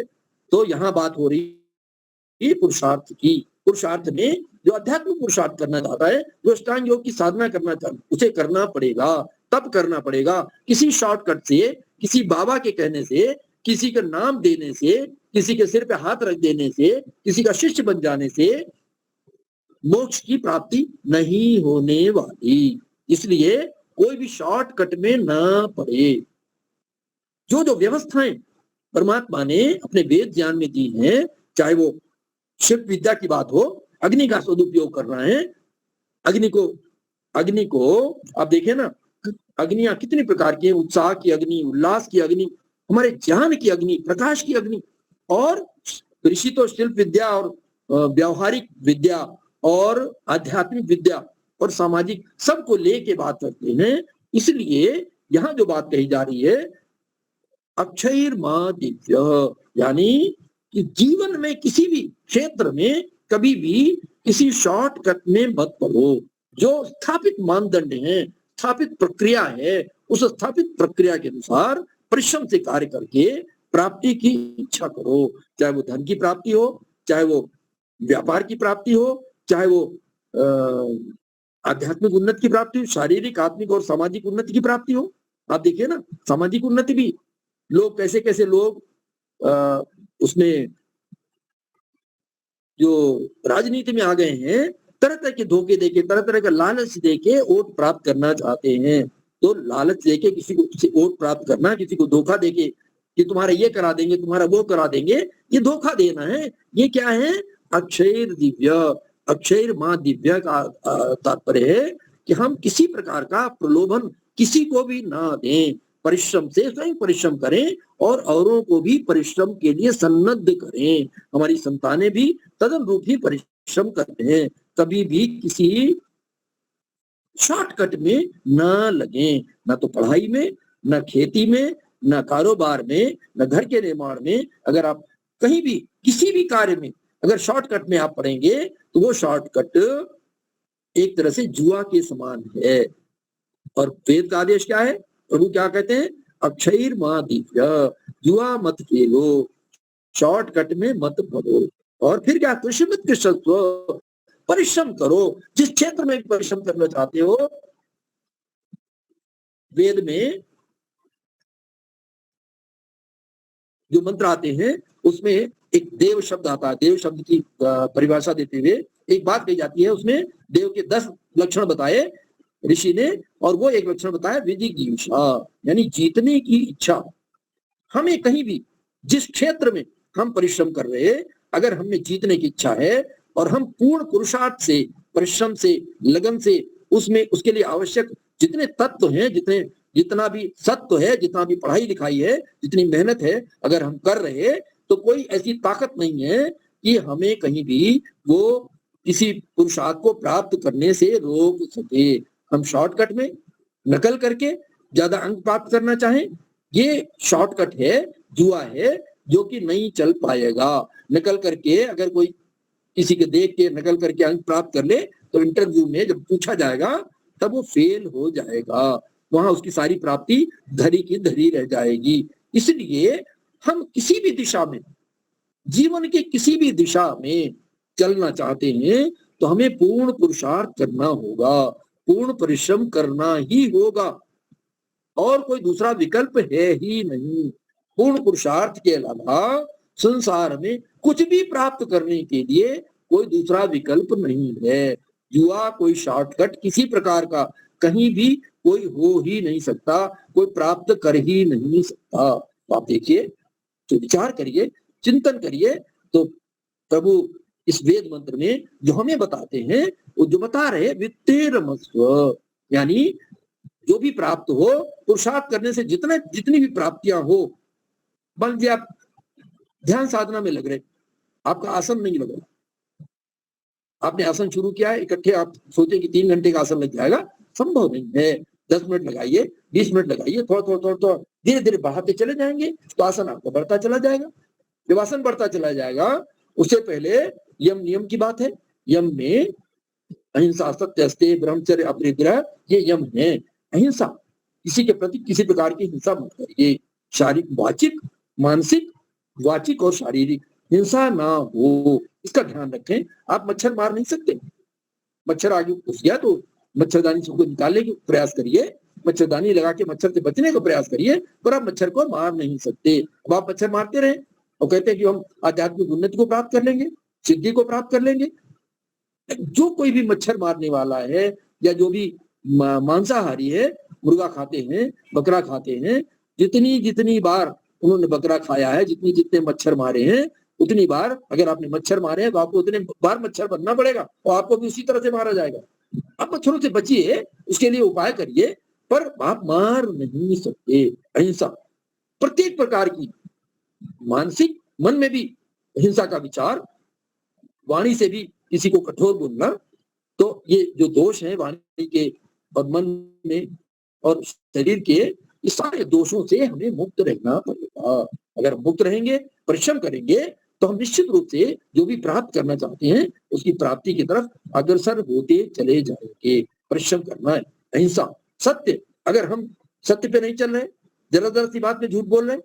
तो यहाँ बात हो रही पुरुषार्थ की। पुरुषार्थ में जो अध्यात्मिक पुरुषार्थ करना चाहता है, जो अष्टांग योग की साधना करना चाहता है, उसे करना पड़ेगा, तब करना पड़ेगा। किसी शॉर्टकट से, किसी बाबा के कहने से, किसी का नाम देने से, किसी के सिर पे हाथ रख देने से, किसी का शिष्य बन जाने से मोक्ष की प्राप्ति नहीं होने वाली। इसलिए कोई भी शॉर्टकट में ना पड़े। जो जो व्यवस्थाएं परमात्मा ने अपने वेद ज्ञान में दी हैं, चाहे वो शिव विद्या की बात हो, अग्नि का सदुपयोग करना है। अग्नि को आप देखें ना, अग्नियां कितनी प्रकार की है, उत्साह की अग्नि, उल्लास की अग्नि, हमारे ज्ञान की अग्नि, प्रकाश की अग्नि। और ऋषि तो शिल्प विद्या और व्यवहारिक विद्या और आध्यात्मिक विद्या और सामाजिक सबको लेके बात करते हैं। इसलिए यहाँ जो बात कही जा रही है, अक्षयर्मा दिव्य, यानी कि जीवन में किसी भी क्षेत्र में कभी भी किसी शॉर्टकट में मत पड़ो। जो स्थापित मानदंड है, स्थापित प्रक्रिया है, उस स्थापित प्रक्रिया के अनुसार परिश्रम से कार्य करके प्राप्ति की इच्छा करो। चाहे वो धन की प्राप्ति हो, चाहे वो व्यापार की प्राप्ति हो, चाहे वो आध्यात्मिक उन्नति की प्राप्ति हो, शारीरिक, आत्मिक और सामाजिक उन्नति की प्राप्ति हो। आप देखिए ना, सामाजिक उन्नति भी लोग कैसे कैसे लोग उसमें जो राजनीति में आ गए हैं, तरह तरह के धोखे देके, तरह तरह का लालच देके वोट प्राप्त करना चाहते हैं। तो लालच देके किसी को वोट प्राप्त करना, किसी को धोखा देके कि तुम्हारा ये करा देंगे, तुम्हारा वो करा देंगे, ये धोखा देना है। ये क्या है? अक्षयर दिव्य, अक्षयर मां दिव्य का तात्पर्य है कि हम किसी प्रकार का प्रलोभन किसी को भी ना दें, परिश्रम से स्वयं परिश्रम करें और औरों को भी परिश्रम के लिए सन्नद्ध करें। हमारी संतानें भी तदन रूप ही परिश्रम करते हैं। कभी भी किसी शॉर्टकट में ना लगे, ना तो पढ़ाई में, ना खेती में, ना कारोबार में, ना घर के निर्माण में। अगर आप कहीं भी किसी भी कार्य में अगर शॉर्टकट में आप पढ़ेंगे तो वो शॉर्टकट एक तरह से जुआ के समान है। और वेद का आदेश क्या है? प्रभु क्या कहते हैं? अक्षयर मां दिव्य, जुआ मत खेलो, शॉर्टकट में मत पढ़ो। और फिर क्या? कृष्ण कृष्णत्व, परिश्रम करो। जिस क्षेत्र में परिश्रम करना चाहते हो, वेद में जो मंत्र आते हैं उसमें एक देव शब्द आता है। देव शब्द की परिभाषा देते हुए एक बात कही जाती है, उसमें देव के 10 लक्षण बताए ऋषि ने, और वो एक लक्षण बताया विजिगीषा, यानी जीतने की इच्छा। हमें कहीं भी जिस क्षेत्र में हम परिश्रम कर रहे हैं, अगर हमें जीतने की इच्छा है और हम पूर्ण पुरुषार्थ से, परिश्रम से, लगन से उसमें उसके लिए आवश्यक जितने तत्व हैं, जितना भी सत्व है, जितना भी पढ़ाई लिखाई है, जितनी मेहनत है, अगर हम कर रहे हैं तो कोई ऐसी ताकत नहीं है कि हमें कहीं भी वो किसी पुरुषार्थ को प्राप्त करने से रोक सके। हम शॉर्टकट में नकल करके ज्यादा अंक प्राप्त करना चाहें, ये शॉर्टकट है, जुआ है, जो कि नहीं चल पाएगा। नकल करके अगर कोई किसी के देख के नकल करके अंक प्राप्त कर ले तो इंटरव्यू में जब पूछा जाएगा तब वो फेल हो जाएगा, वहां उसकी सारी प्राप्ति धरी की धरी रह जाएगी। इसलिए हम किसी भी दिशा में जीवन के किसी भी दिशा में चलना चाहते हैं तो हमें पूर्ण पुरुषार्थ करना होगा, पूर्ण परिश्रम करना ही होगा, और कोई दूसरा विकल्प है ही नहीं। पूर्ण पुरुषार्थ के अलावा संसार में कुछ भी प्राप्त करने के लिए कोई दूसरा विकल्प नहीं है। युवा कोई शॉर्टकट किसी प्रकार का कहीं भी कोई हो ही नहीं सकता, कोई प्राप्त कर ही नहीं सकता। तो आप देखिए, तो विचार करिए, चिंतन करिए, तो प्रभु इस वेद मंत्र में जो हमें बताते हैं, वो जो बता रहे वित्तेरमस्व, यानी जो भी प्राप्त हो, पुरुषार्थ करने से जितनी भी प्राप्तियां हो, मान लीजिए आप ध्यान साधना में लग रहे, आपका आसन नहीं लग रहा, आपने आसन शुरू किया है, इकट्ठे आप सोचे कि 3 घंटे का आसन लग जाएगा, संभव नहीं है। 10 मिनट लगाइए, 20 मिनट लगाइए, थोड़ा धीरे धीरे बढ़ाते चले जाएंगे तो आसन आपका बढ़ता चला जाएगा। जब आसन बढ़ता चला जाएगा, उससे पहले यम नियम की बात है। यम में अहिंसा, सत्य, अस्तेय, ब्रह्मचर्य, अपरिग्रह, ये यम है। अहिंसा, किसी के प्रति किसी प्रकार की हिंसा मत करिए। शारीरिक, वाचिक, मानसिक, वाचिक और शारीरिक हिंसा ना हो, इसका ध्यान रखें। आप मच्छर मार नहीं सकते, मच्छर आगे घुस गया तो मच्छरदानी से उसको निकालने के प्रयास करिए, मच्छरदानी लगा के मच्छर से बचने का प्रयास करिए, पर आप मच्छर को मार नहीं सकते। अब आप मच्छर मारते रहे और कहते हैं कि हम आध्यात्मिक उन्नति को प्राप्त कर लेंगे, सिद्धि को प्राप्त कर लेंगे। जो कोई भी मच्छर मारने वाला है या जो भी मांसाहारी है, मुर्गा खाते हैं, बकरा खाते हैं, जितनी बार उन्होंने बकरा खाया है, जितने मच्छर मारे हैं, उतनी बार अगर आपने मच्छर मारे हैं तो आपको उतने बार मच्छर बनना पड़ेगा और आपको भी उसी तरह से मारा जाएगा। आप मच्छरों से बचिए, उसके लिए उपाय करिए, पर आप मार नहीं सकते। अहिंसा, प्रत्येक प्रकार की मानसिक, मन में भी हिंसा का विचार, वाणी से भी किसी को कठोर बोलना, तो ये जो दोष है वाणी के और मन में और शरीर के, इस सारे दोषों से हमें मुक्त रहना पड़ेगा। अगर मुक्त रहेंगे, परिश्रम करेंगे, तो हम निश्चित रूप से जो भी प्राप्त करना चाहते हैं उसकी प्राप्ति की तरफ अग्रसर होते चले जाएंगे। परिश्रम करना है। अहिंसा, सत्य, अगर हम सत्य पे नहीं चल रहे, जरा सी बात में झूठ बोल रहे,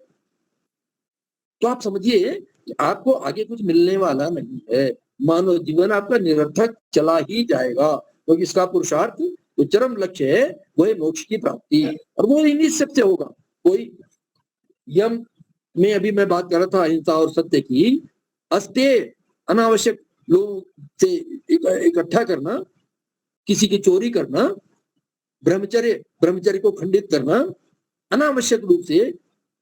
तो आप समझिए कि आपको आगे कुछ मिलने वाला नहीं है। मानव जीवन आपका निरर्थक चला ही जाएगा, क्योंकि इसका पुरुषार्थ जो चरम लक्ष्य है वो है मोक्ष की प्राप्ति, और वो इन्हीं सबसे होगा। कोई यम में अभी मैं बात कर रहा था अहिंसा और सत्य की, अस्तेय, अनावश्यक लोगों से इकट्ठा करना, किसी की चोरी करना, ब्रह्मचर्य को खंडित करना, अनावश्यक रूप से,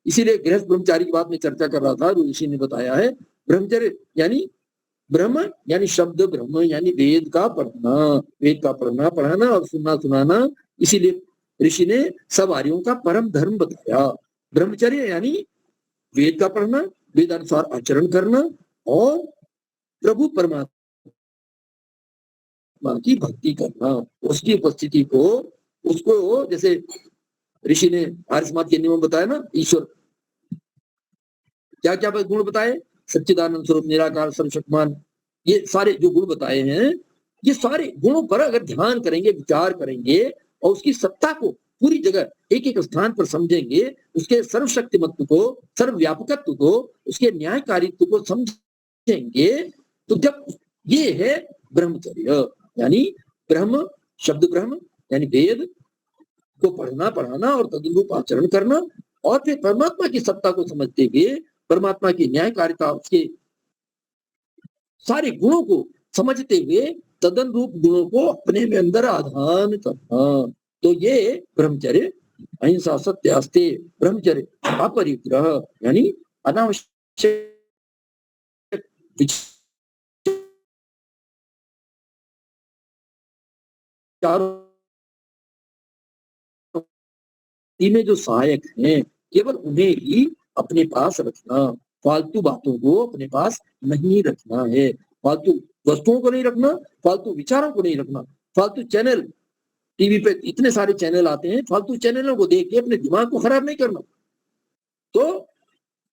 इसीलिए गृहस्थ ब्रह्मचारी की बात में चर्चा कर रहा था, ऋषि ने बताया है। ब्रह्मचर्य यानी ब्रह्म, यानी शब्द ब्रह्म, यानी वेद का पढ़ना, पढ़ाना और सुनना सुनाना। इसीलिए ऋषि ने सब आर्यों का परम धर्म बताया। ब्रह्मचर्य यानी वेद का पढ़ना, वेदानुसार आचरण करना और प्रभु परमात्मा की भक्ति करना, उसकी उपस्थिति को, उसको, जैसे ऋषि ने आर्य समाज के नियम बताया ना, ईश्वर क्या क्या गुण बताए, सच्चिदानंद स्वरूप, निराकार, सर्वशक्तिमान, ये सारे जो गुण बताए हैं, ये सारे गुणों पर अगर ध्यान करेंगे, विचार करेंगे और उसकी सत्ता को पूरी जगह एक एक स्थान पर समझेंगे, उसके सर्वशक्तिमत्व को, सर्वव्यापकत्व को, उसके न्यायकारित्व को समझेंगे, तो जब ये है ब्रह्मचर्य, यानी ब्रह्म, शब्द ब्रह्म यानी वेद को पढ़ना, पढ़ाना और तदनुरूप आचरण करना, और फिर परमात्मा की सत्ता को समझते हुए, परमात्मा की न्यायकारिता, उसके सारे गुणों को समझते हुए तदनुरूप गुणों को अपने में अंदर आधान करना, तो ये ब्रह्मचर्य, अहिंसा, सत्य, अस्तेय, ब्रह्मचर्य, अपरिग्रह, यानी अनावश्यक विचारों में जो सहायक हैं, केवल उन्हें ही अपने पास रखना, फालतू बातों को अपने पास नहीं रखना है, फालतू वस्तुओं को नहीं रखना, फालतू विचारों को नहीं रखना, फालतू चैनल, टीवी पे इतने सारे चैनल आते हैं, फालतू चैनलों को देख के अपने दिमाग को खराब नहीं करना। तो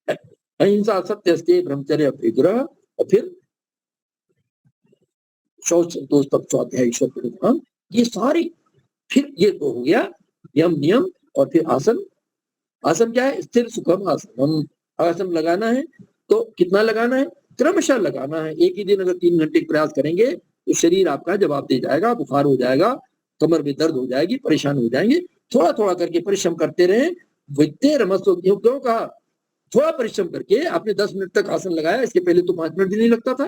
अहिंसा, सत्य, अस्तेय, ब्रह्मचर्य, अपरिग्रह, और फिर शौच, संतोष, तप, स्वाध्याय, ईश्वर प्रणिधान, ये सारी, फिर ये तो हो गया यम नियम, और फिर आसन। आसन क्या है? स्थिर सुखम आसनम, आसन लगाना है तो कितना लगाना है? क्रमशः लगाना है। एक ही दिन अगर 3 घंटे प्रयास करेंगे तो शरीर आपका जवाब दे जाएगा, बुखार हो जाएगा, कमर में दर्द हो जाएगी, परेशान हो जाएंगे। थोड़ा थोड़ा करके परिश्रम करते रहें। विद्ये रमस्व, क्यों कहा? थोड़ा परिश्रम करके आपने 10 मिनट तक आसन लगाया, इसके पहले तो 5 मिनट भी नहीं लगता था।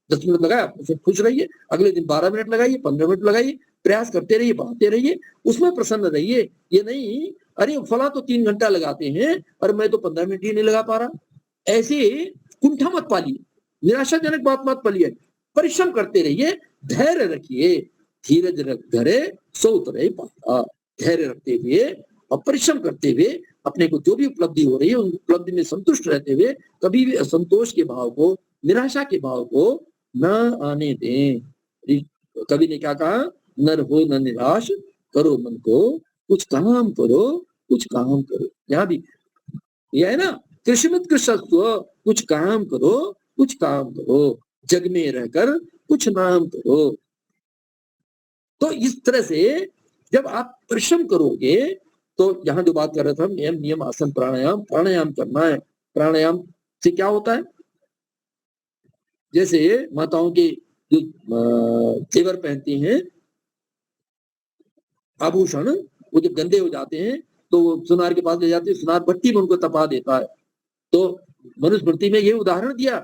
10 मिनट लगाया, फिर खुश रहिए। अगले दिन 12 मिनट लगाइए, 15 मिनट लगाइए, प्रयास करते रहिए, बढ़ाते रहिए, उसमें प्रसन्न रहिए। ये नहीं अरे फला तो 3 घंटा लगाते हैं और मैं तो 15 मिनट ही नहीं लगा पा रहा। ऐसे कुंठा मत पालिए, निराशाजनक बात मत पालिए। परिश्रम करते रहिए, धैर्य रखिए। धीरज रख धरे सो उतरे पारा। धैर्य रखते हुए और परिश्रम करते हुए अपने को जो भी उपलब्धि हो रही है उन उपलब्धि में संतुष्ट रहते हुए कभी भी असंतोष के भाव को, निराशा के भाव को न आने दें। कवि ने क्या कहा? नर हो न निराश, करो मन को कुछ काम करो, कुछ काम करो। यहाँ भी यह है ना, कृष्णमित कृष्णस्व, कुछ काम करो, कुछ काम करो, जग में रहकर कुछ नाम करो। तो इस तरह से जब आप परिश्रम करोगे तो यहाँ जो बात कर रहे थे हम, नियम नियम आसन प्राणायाम, प्राणायाम करना है। प्राणायाम से क्या होता है? जैसे माताओं के जो जेवर पहनती हैं, आभूषण, वो जब गंदे हो जाते हैं तो वो सुनार के पास ले जाते हैं, सुनार भट्टी में उनको तपा देता है। तो मनुस्मृति में ये उदाहरण दिया,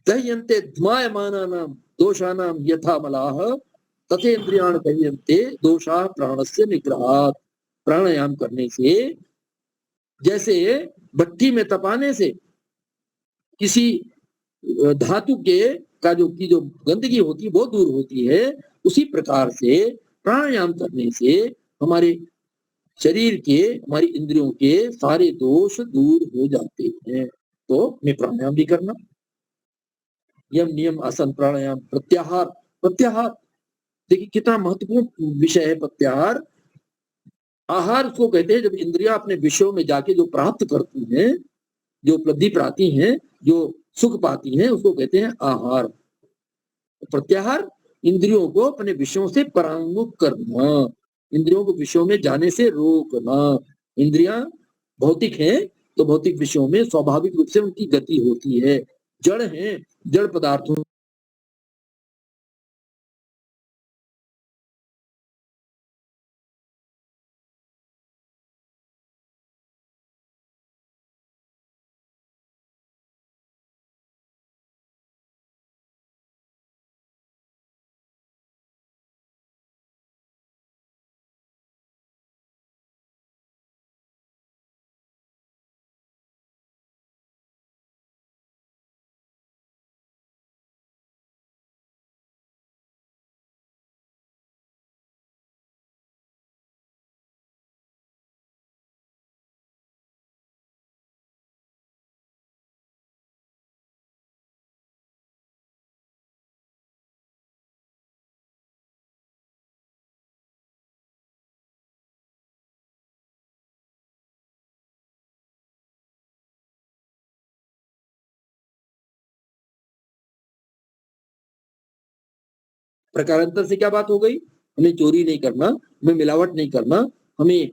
दह्यन्ते ध्मायमानानां दोषानां यथा मलाः तथेन्द्रियाण दह्यन्ते दोषाः प्राणस्य निग्रहात्। प्राणायाम करने से, जैसे भट्टी में तपाने से किसी धातु के का जो गंदगी होती है वो दूर होती है, उसी प्रकार से प्राणायाम करने से हमारे शरीर के, हमारी इंद्रियों के सारे दोष दूर हो जाते हैं। तो मैं प्राणायाम भी करना, यम नियम आसन प्राणायाम प्रत्याहार। प्रत्याहार देखिए कितना महत्वपूर्ण विषय है प्रत्याहार। आहार उसको कहते हैं जब इंद्रियां अपने विषयों में जाके जो प्राप्त करती हैं, जो उपलब्धि पाती हैं, जो सुख पाती हैं, उसको कहते हैं आहार। प्रत्याहार इंद्रियों को अपने विषयों से परांगमुख करना, इंद्रियों को विषयों में जाने से रोकना। इंद्रियां भौतिक हैं तो भौतिक विषयों में स्वाभाविक रूप से उनकी गति होती है। जड़ हैं, जड़ पदार्थों प्रकारांतर से क्या बात हो गई? हमें चोरी नहीं करना, हमें मिलावट नहीं करना, हमें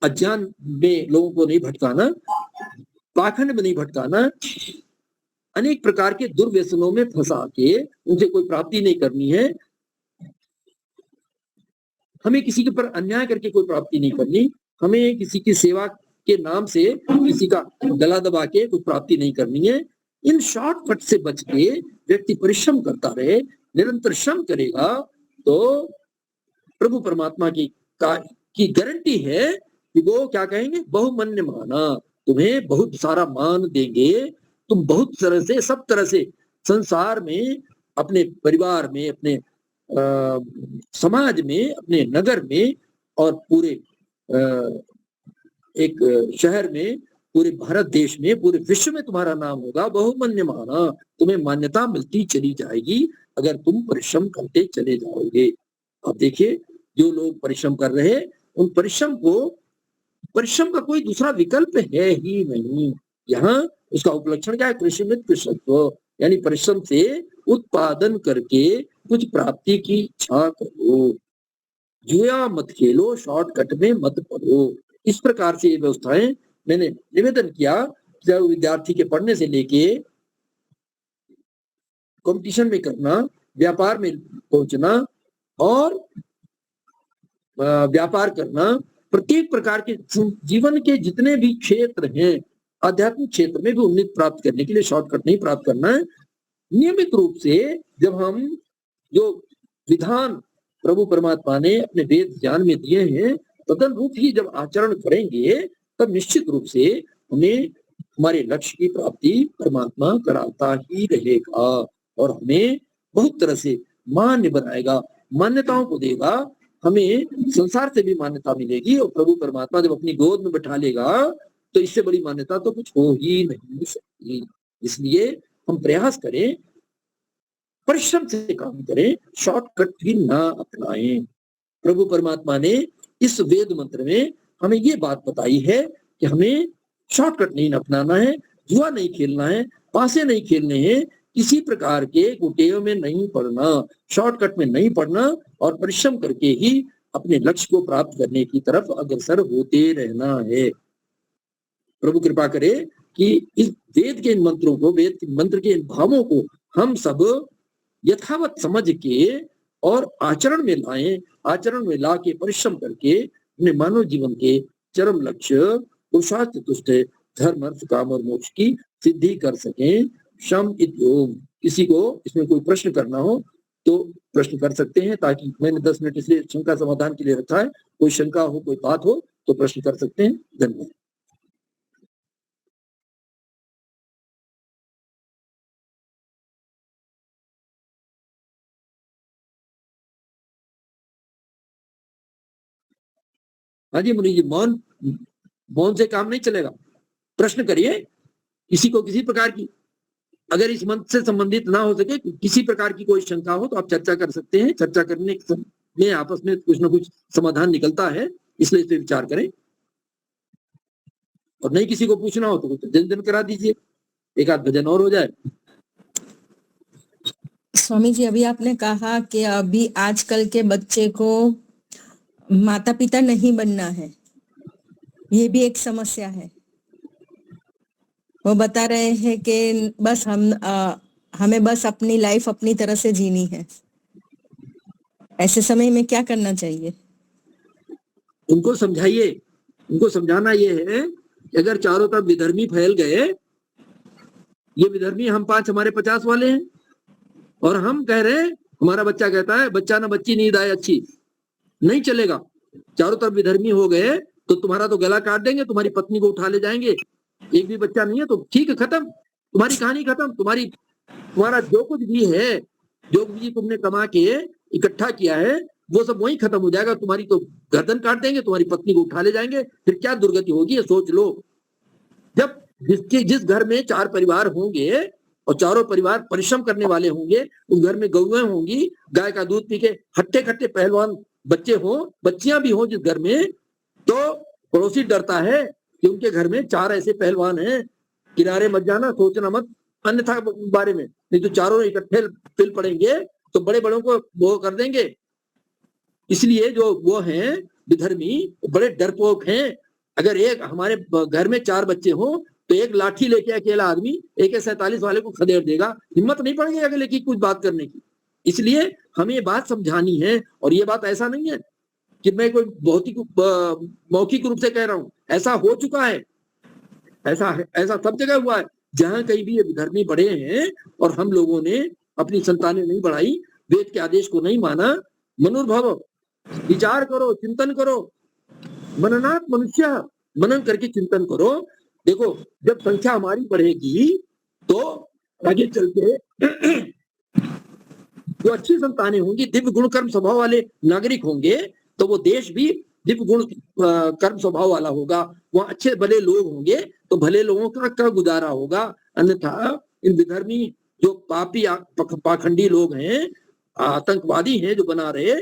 अज्ञान में लोगों को नहीं भटकाना, पाखंड में नहीं भटकाना, अनेक प्रकार के दुर्व्यसनों में फंसा के उनसे कोई प्राप्ति नहीं करनी है। हमें किसी के ऊपर अन्याय करके कोई प्राप्ति नहीं करनी, हमें किसी की सेवा के नाम से किसी का गला दबा के कोई प्राप्ति नहीं करनी है। इन शॉर्टकट से बच के व्यक्ति परिश्रम करता रहे, निरंतर श्रम करेगा तो प्रभु परमात्मा की गारंटी है कि वो क्या कहेंगे? बहुमन्य माना, तुम्हें बहुत सारा मान देंगे। तुम बहुत तरह से, सब तरह से संसार में, अपने परिवार में, अपने समाज में, अपने नगर में और पूरे एक शहर में, पूरे भारत देश में, पूरे विश्व में तुम्हारा नाम होगा। बहुमन्य माना, तुम्हें मान्यता मिलती चली जाएगी अगर तुम परिश्रम करते चले जाओगे। अब देखिए जो लोग परिश्रम कर रहे हैं उन परिश्रम का कोई दूसरा विकल्प है ही नहीं। यहाँ उसका उपलक्षण क्या है? कृष्णमित कृष्णत्व, यानी परिश्रम से उत्पादन करके कुछ प्राप्ति की इच्छा करो, जुआ मत खेलो, शॉर्टकट में मत पड़ो। इस प्रकार से ये व्यवस्थाएं मैंने निवेदन किया चाहे वो विद्यार्थी के पढ़ने से लेके कंपटीशन में करना, व्यापार में पहुंचना और व्यापार करना, प्रत्येक प्रकार के जीवन के जितने भी क्षेत्र हैं, आध्यात्मिक क्षेत्र में भी उन्नति प्राप्त करने के लिए शॉर्टकट नहीं प्राप्त करना है। नियमित रूप से जब हम जो विधान प्रभु परमात्मा ने अपने वेद ज्ञान में दिए हैं तदन रूप ही जब आचरण करेंगे तब निश्चित रूप से हमें हमारे लक्ष्य की प्राप्ति परमात्मा कराता ही रहेगा और हमें बहुत तरह से मान्य बनाएगा, मान्यताओं को देगा। हमें संसार से भी मान्यता मिलेगी और प्रभु परमात्मा जब अपनी गोद में बैठा लेगा तो इससे बड़ी मान्यता तो कुछ हो ही नहीं सकती। इसलिए हम प्रयास करें, परिश्रम से काम करें, शॉर्टकट भी ना अपनाएं। प्रभु परमात्मा ने इस वेद मंत्र में हमें ये बात बताई है कि हमें शॉर्टकट नहीं अपनाना है, जुआ नहीं खेलना है, पासे नहीं खेलने हैं, किसी प्रकार के कुटेव में नहीं पड़ना, शॉर्टकट में नहीं पड़ना और परिश्रम करके ही अपने लक्ष्य को प्राप्त करने की तरफ अग्रसर होते रहना है। प्रभु कृपा करे कि इस वेद के इन मंत्रों को, वेद के मंत्र के इन भावों को हम सब यथावत समझ के और आचरण में लाएं, आचरण में ला के परिश्रम करके अपने मानव जीवन के चरम लक्ष्य पुरुषार्थ चतुष्ट धर्म अर्थ काम और मोक्ष की सिद्धि कर सकें। शम इति योग। किसी को इसमें कोई प्रश्न करना हो तो प्रश्न कर सकते हैं, ताकि मैंने 10 मिनट इसलिए शंका समाधान के लिए रखा है। कोई शंका हो, कोई बात हो तो प्रश्न कर सकते हैं। धन्यवाद। हाँ जी मुनि जी, मौन से काम नहीं चलेगा, प्रश्न करिए। किसी को किसी प्रकार की अगर इस मंत्र से संबंधित ना हो सके, किसी प्रकार की कोई शंका हो तो आप चर्चा कर सकते हैं। चर्चा करने में आपस में कुछ ना कुछ समाधान निकलता है, इसलिए इस पर विचार करें। और नहीं किसी को पूछना हो तो दिन करा दीजिए, एक आध भजन और हो जाए। स्वामी जी, अभी आपने कहा कि अभी आजकल के बच्चे को माता पिता नहीं बनना है, ये भी एक समस्या है। वो बता रहे हैं कि बस हमें बस अपनी लाइफ अपनी तरह से जीनी है। ऐसे समय में क्या करना चाहिए? उनको समझाइए। उनको समझाना ये है कि अगर चारों तरफ विधर्मी फैल गए, ये विधर्मी हम 5 हमारे 50 वाले हैं, और हम कह रहे हैं, हमारा बच्चा कहता है बच्चा ना बच्ची नींद आए अच्छी, नहीं चलेगा। चारों तरफ विधर्मी हो गए तो तुम्हारा तो गला काट देंगे, तुम्हारी पत्नी को उठा ले जाएंगे। एक भी बच्चा नहीं है तो ठीक है, खत्म, तुम्हारी कहानी खत्म। तुम्हारा जो कुछ भी है, जो भी तुमने कमा के इकट्ठा किया है, वो सब वही खत्म हो जाएगा। तुम्हारी तो गर्दन काट देंगे, तुम्हारी पत्नी को उठा ले जाएंगे, फिर क्या दुर्गति होगी ये सोच लो। जब जिस घर में 4 परिवार होंगे और चारों परिवार परिश्रम करने वाले होंगे, उस घर में गौएं होंगी, गाय का दूध पी के हट्टे खट्टे पहलवान बच्चे हो, बच्चियां भी हो जिस घर में, तो पड़ोसी डरता है कि उनके घर में 4 ऐसे पहलवान हैं, किनारे मत जाना, सोचना मत अन्यथा बारे में, नहीं तो चारों इकट्ठे पिल पड़ेंगे तो बड़े बड़ों को वो कर देंगे। इसलिए जो वो हैं विधर्मी, बड़े डरपोक हैं। अगर एक हमारे घर में 4 बच्चे हो तो एक लाठी लेके अकेला आदमी AK-47 वाले को खदेड़ देगा, हिम्मत नहीं पड़ेगी अगले की कुछ बात करने की। इसलिए हमें ये बात समझानी है, और ये बात ऐसा नहीं है कि मैं कोई मौखिक रूप से कह रहा हूं, ऐसा हो चुका है, ऐसा सब जगह हुआ है। जहां कहीं भी ये विधर्मी बढ़े हैं और हम लोगों ने अपनी संतानें नहीं बढ़ाई, वेद के आदेश को नहीं माना, मनुर्भव विचार करो, चिंतन करो, मननात् मनुष्य, मनन करके चिंतन करो। देखो जब संख्या हमारी बढ़ेगी तो आगे चल के जो अच्छी संतानें होंगी, दिव्य गुण कर्म स्वभाव वाले नागरिक होंगे, तो वो देश भी दिव्य गुण कर्म स्वभाव वाला होगा। वहाँ अच्छे भले लोग होंगे तो भले लोगों का गुजारा होगा। अन्यथा इन विधर्मी जो पापी पाखंडी लोग हैं, आतंकवादी हैं, जो बना रहे,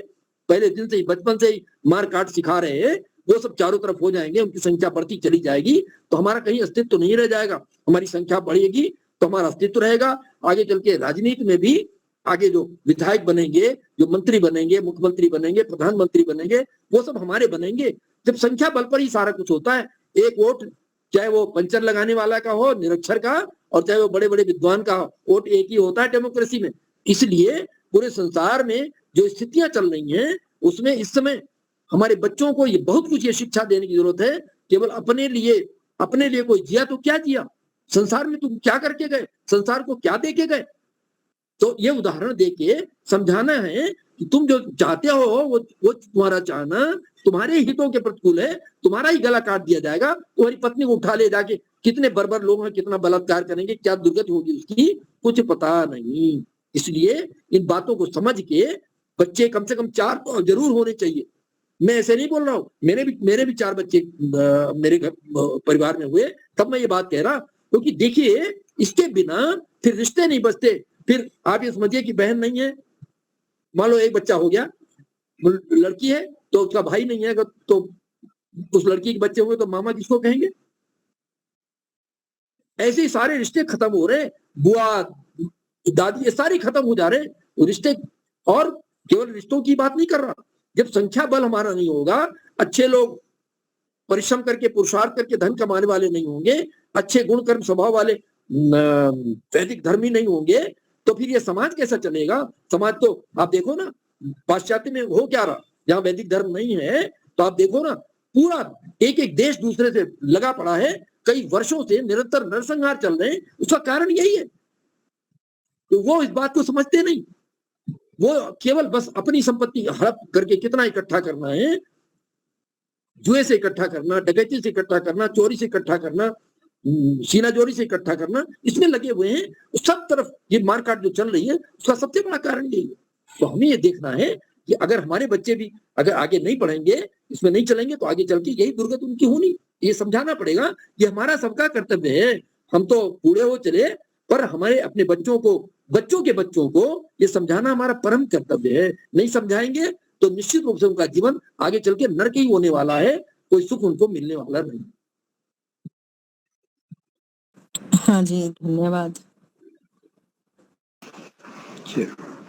पहले दिन से ही बचपन से ही मार काट सिखा रहे हैं, वो सब चारों तरफ हो जाएंगे, उनकी संख्या बढ़ती चली जाएगी, तो हमारा कहीं अस्तित्व तो नहीं रह जाएगा। हमारी संख्या बढ़ेगी तो हमारा अस्तित्व रहेगा। आगे चल के राजनीति में भी आगे जो विधायक बनेंगे, जो मंत्री बनेंगे, मुख्यमंत्री बनेंगे, प्रधानमंत्री बनेंगे, वो सब हमारे बनेंगे। जब संख्या बल पर ही सारा कुछ होता है। एक वोट चाहे वो पंचर लगाने वाला का हो, निरक्षर का, और चाहे वो बड़े बड़े विद्वान का हो, वोट एक ही होता है डेमोक्रेसी में। इसलिए पूरे संसार में जो स्थितियां चल रही हैं उसमें इस समय हमारे बच्चों को ये बहुत कुछ ये शिक्षा देने की जरूरत है। केवल अपने लिए कोई जिया तो क्या जिया, संसार में तुम क्या करके गए, संसार को क्या दे के गए। तो ये उदाहरण देके समझाना है कि तुम जो चाहते हो वो तुम्हारा चाहना तुम्हारे हितों के प्रतिकूल है, तुम्हारा ही गला काट दिया जाएगा, तुम्हारी पत्नी को उठा ले जाके कितने बर्बर लोग हैं, कितना बलात्कार करेंगे, क्या दुर्गति होगी उसकी कुछ पता नहीं। इसलिए इन बातों को समझ के बच्चे कम से कम 4 तो जरूर होने चाहिए। मैं ऐसे नहीं बोल रहा हूँ, मेरे भी 4 बच्चे मेरे घर परिवार में हुए, तब मैं ये बात कह रहा, क्योंकि देखिए इसके बिना फिर रिश्ते नहीं बचते। फिर आप ये समझिए कि बहन नहीं है, मान लो एक बच्चा हो गया, लड़की है तो उसका भाई नहीं है, तो उस लड़की के बच्चे हुए तो मामा किसको कहेंगे। ऐसे ही सारे रिश्ते खत्म हो रहे, बुआ दादी ये सारे खत्म हो जा रहे रिश्ते। और केवल रिश्तों की बात नहीं कर रहा, जब संख्या बल हमारा नहीं होगा, अच्छे लोग परिश्रम करके पुरुषार्थ करके धन कमाने वाले नहीं होंगे, अच्छे गुण कर्म स्वभाव वाले वैदिक धर्मी नहीं होंगे, तो फिर ये समाज कैसा चलेगा। समाज तो आप देखो ना पाश्चात्य में हो क्या रहा, जहाँ वैदिक धर्म नहीं है तो आप देखो ना पूरा एक देश दूसरे से लगा पड़ा है, कई वर्षों से निरंतर नरसंहार चल रहे हैं। उसका कारण यही है, तो वो इस बात को समझते नहीं, वो केवल बस अपनी संपत्ति हड़प करके कितना इकट्ठा करना है, जुए से इकट्ठा करना, डकैती से इकट्ठा करना, चोरी से इकट्ठा करना, सीनाजोरी से इकट्ठा करना, इसमें लगे हुए हैं। सब तरफ ये मारकाट जो चल रही है उसका सबसे बड़ा कारण यही है। तो हमें ये देखना है कि अगर हमारे बच्चे भी अगर आगे नहीं बढ़ेंगे, इसमें नहीं चलेंगे, तो आगे चल के यही दुर्गति उनकी होनी। ये समझाना पड़ेगा, ये हमारा सबका कर्तव्य है। हम तो बूढ़े हो चले, पर हमारे अपने बच्चों के बच्चों को ये समझाना हमारा परम कर्तव्य है। नहीं समझाएंगे तो निश्चित रूप से उनका जीवन आगे चल के नरक ही होने वाला है, कोई सुख उनको मिलने वाला नहीं। हाँ जी, धन्यवाद।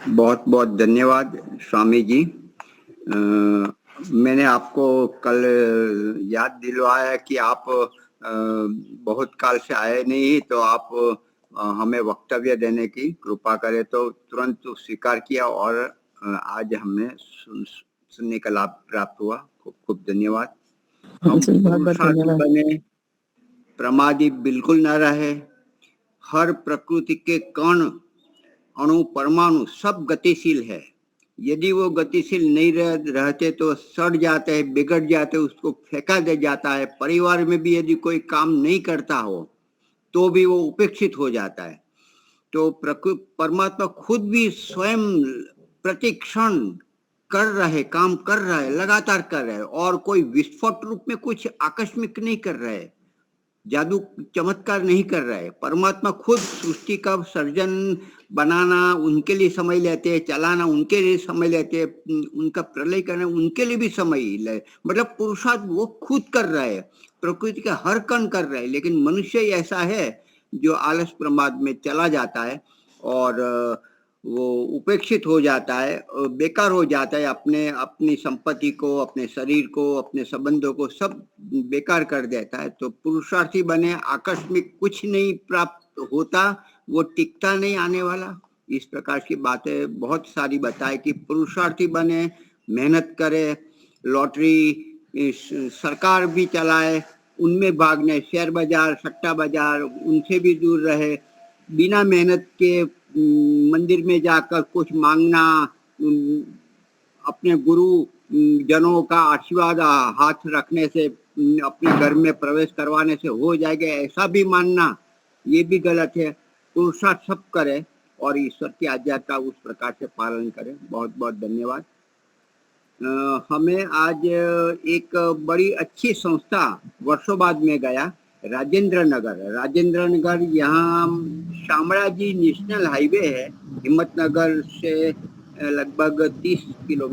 बहुत बहुत धन्यवाद स्वामी जी। मैंने आपको कल याद दिलवाया कि आप बहुत काल से आए नहीं, तो आप हमें वक्तव्य देने की कृपा करें, तो तुरंत स्वीकार किया और आज हमें सुनने का लाभ प्राप्त हुआ। खूब खूब धन्यवाद। हम पुरुषार्थी बने, प्रमादी बिल्कुल न रहे। हर प्रकृति के कण अणु परमाणु सब गतिशील है। यदि वो गतिशील नहीं रहते तो सड़ जाते हैं, बिगड़ जाते, उसको फेंका दे जाता है। परिवार में भी यदि कोई काम नहीं करता हो तो भी वो उपेक्षित हो जाता है। तो परमात्मा खुद भी स्वयं प्रतिक्षण काम कर रहा है, लगातार कर रहा है, और कोई विस्फोट रूप में कुछ आकस्मिक नहीं कर रहा है, जादू चमत्कार नहीं कर रहा है। परमात्मा खुद सृष्टि का सर्जन बनाना उनके लिए समय लेते हैं, चलाना उनके लिए समय लेते हैं, उनका प्रलय करना उनके लिए भी समय ले, मतलब पुरुषार्थ वो खुद कर रहा है, प्रकृति का हर कण कर रहा है। लेकिन मनुष्य ऐसा है जो आलस प्रमाद में चला जाता है और वो उपेक्षित हो जाता है, बेकार हो जाता है, अपनी संपत्ति को, अपने शरीर को, अपने संबंधों को सब बेकार कर देता है। तो पुरुषार्थी बने, आकस्मिक कुछ नहीं प्राप्त होता, वो टिकता नहीं आने वाला। इस प्रकार की बातें बहुत सारी बताए कि पुरुषार्थी बने, मेहनत करे, लॉटरी सरकार भी चलाए, उनमें भागने, शेयर बाजार, सट्टा बाजार, उनसे भी दूर रहे, बिना मेहनत के मंदिर में जाकर कुछ मांगना, अपने गुरु जनों का आशीर्वाद हाथ रखने से, अपने घर में प्रवेश करवाने से हो जाएगा, ऐसा भी मानना ये भी गलत है। पुरुषार्थ सब करे और ईश्वर की आज्ञा का उस प्रकार से पालन करें। बहुत बहुत धन्यवाद। हमें आज एक बड़ी अच्छी संस्था वर्षों बाद में गया, राजेंद्र नगर, यहाँ शामळाजी नेशनल हाईवे है, हिम्मतनगर से लगभग 30 किलोमीटर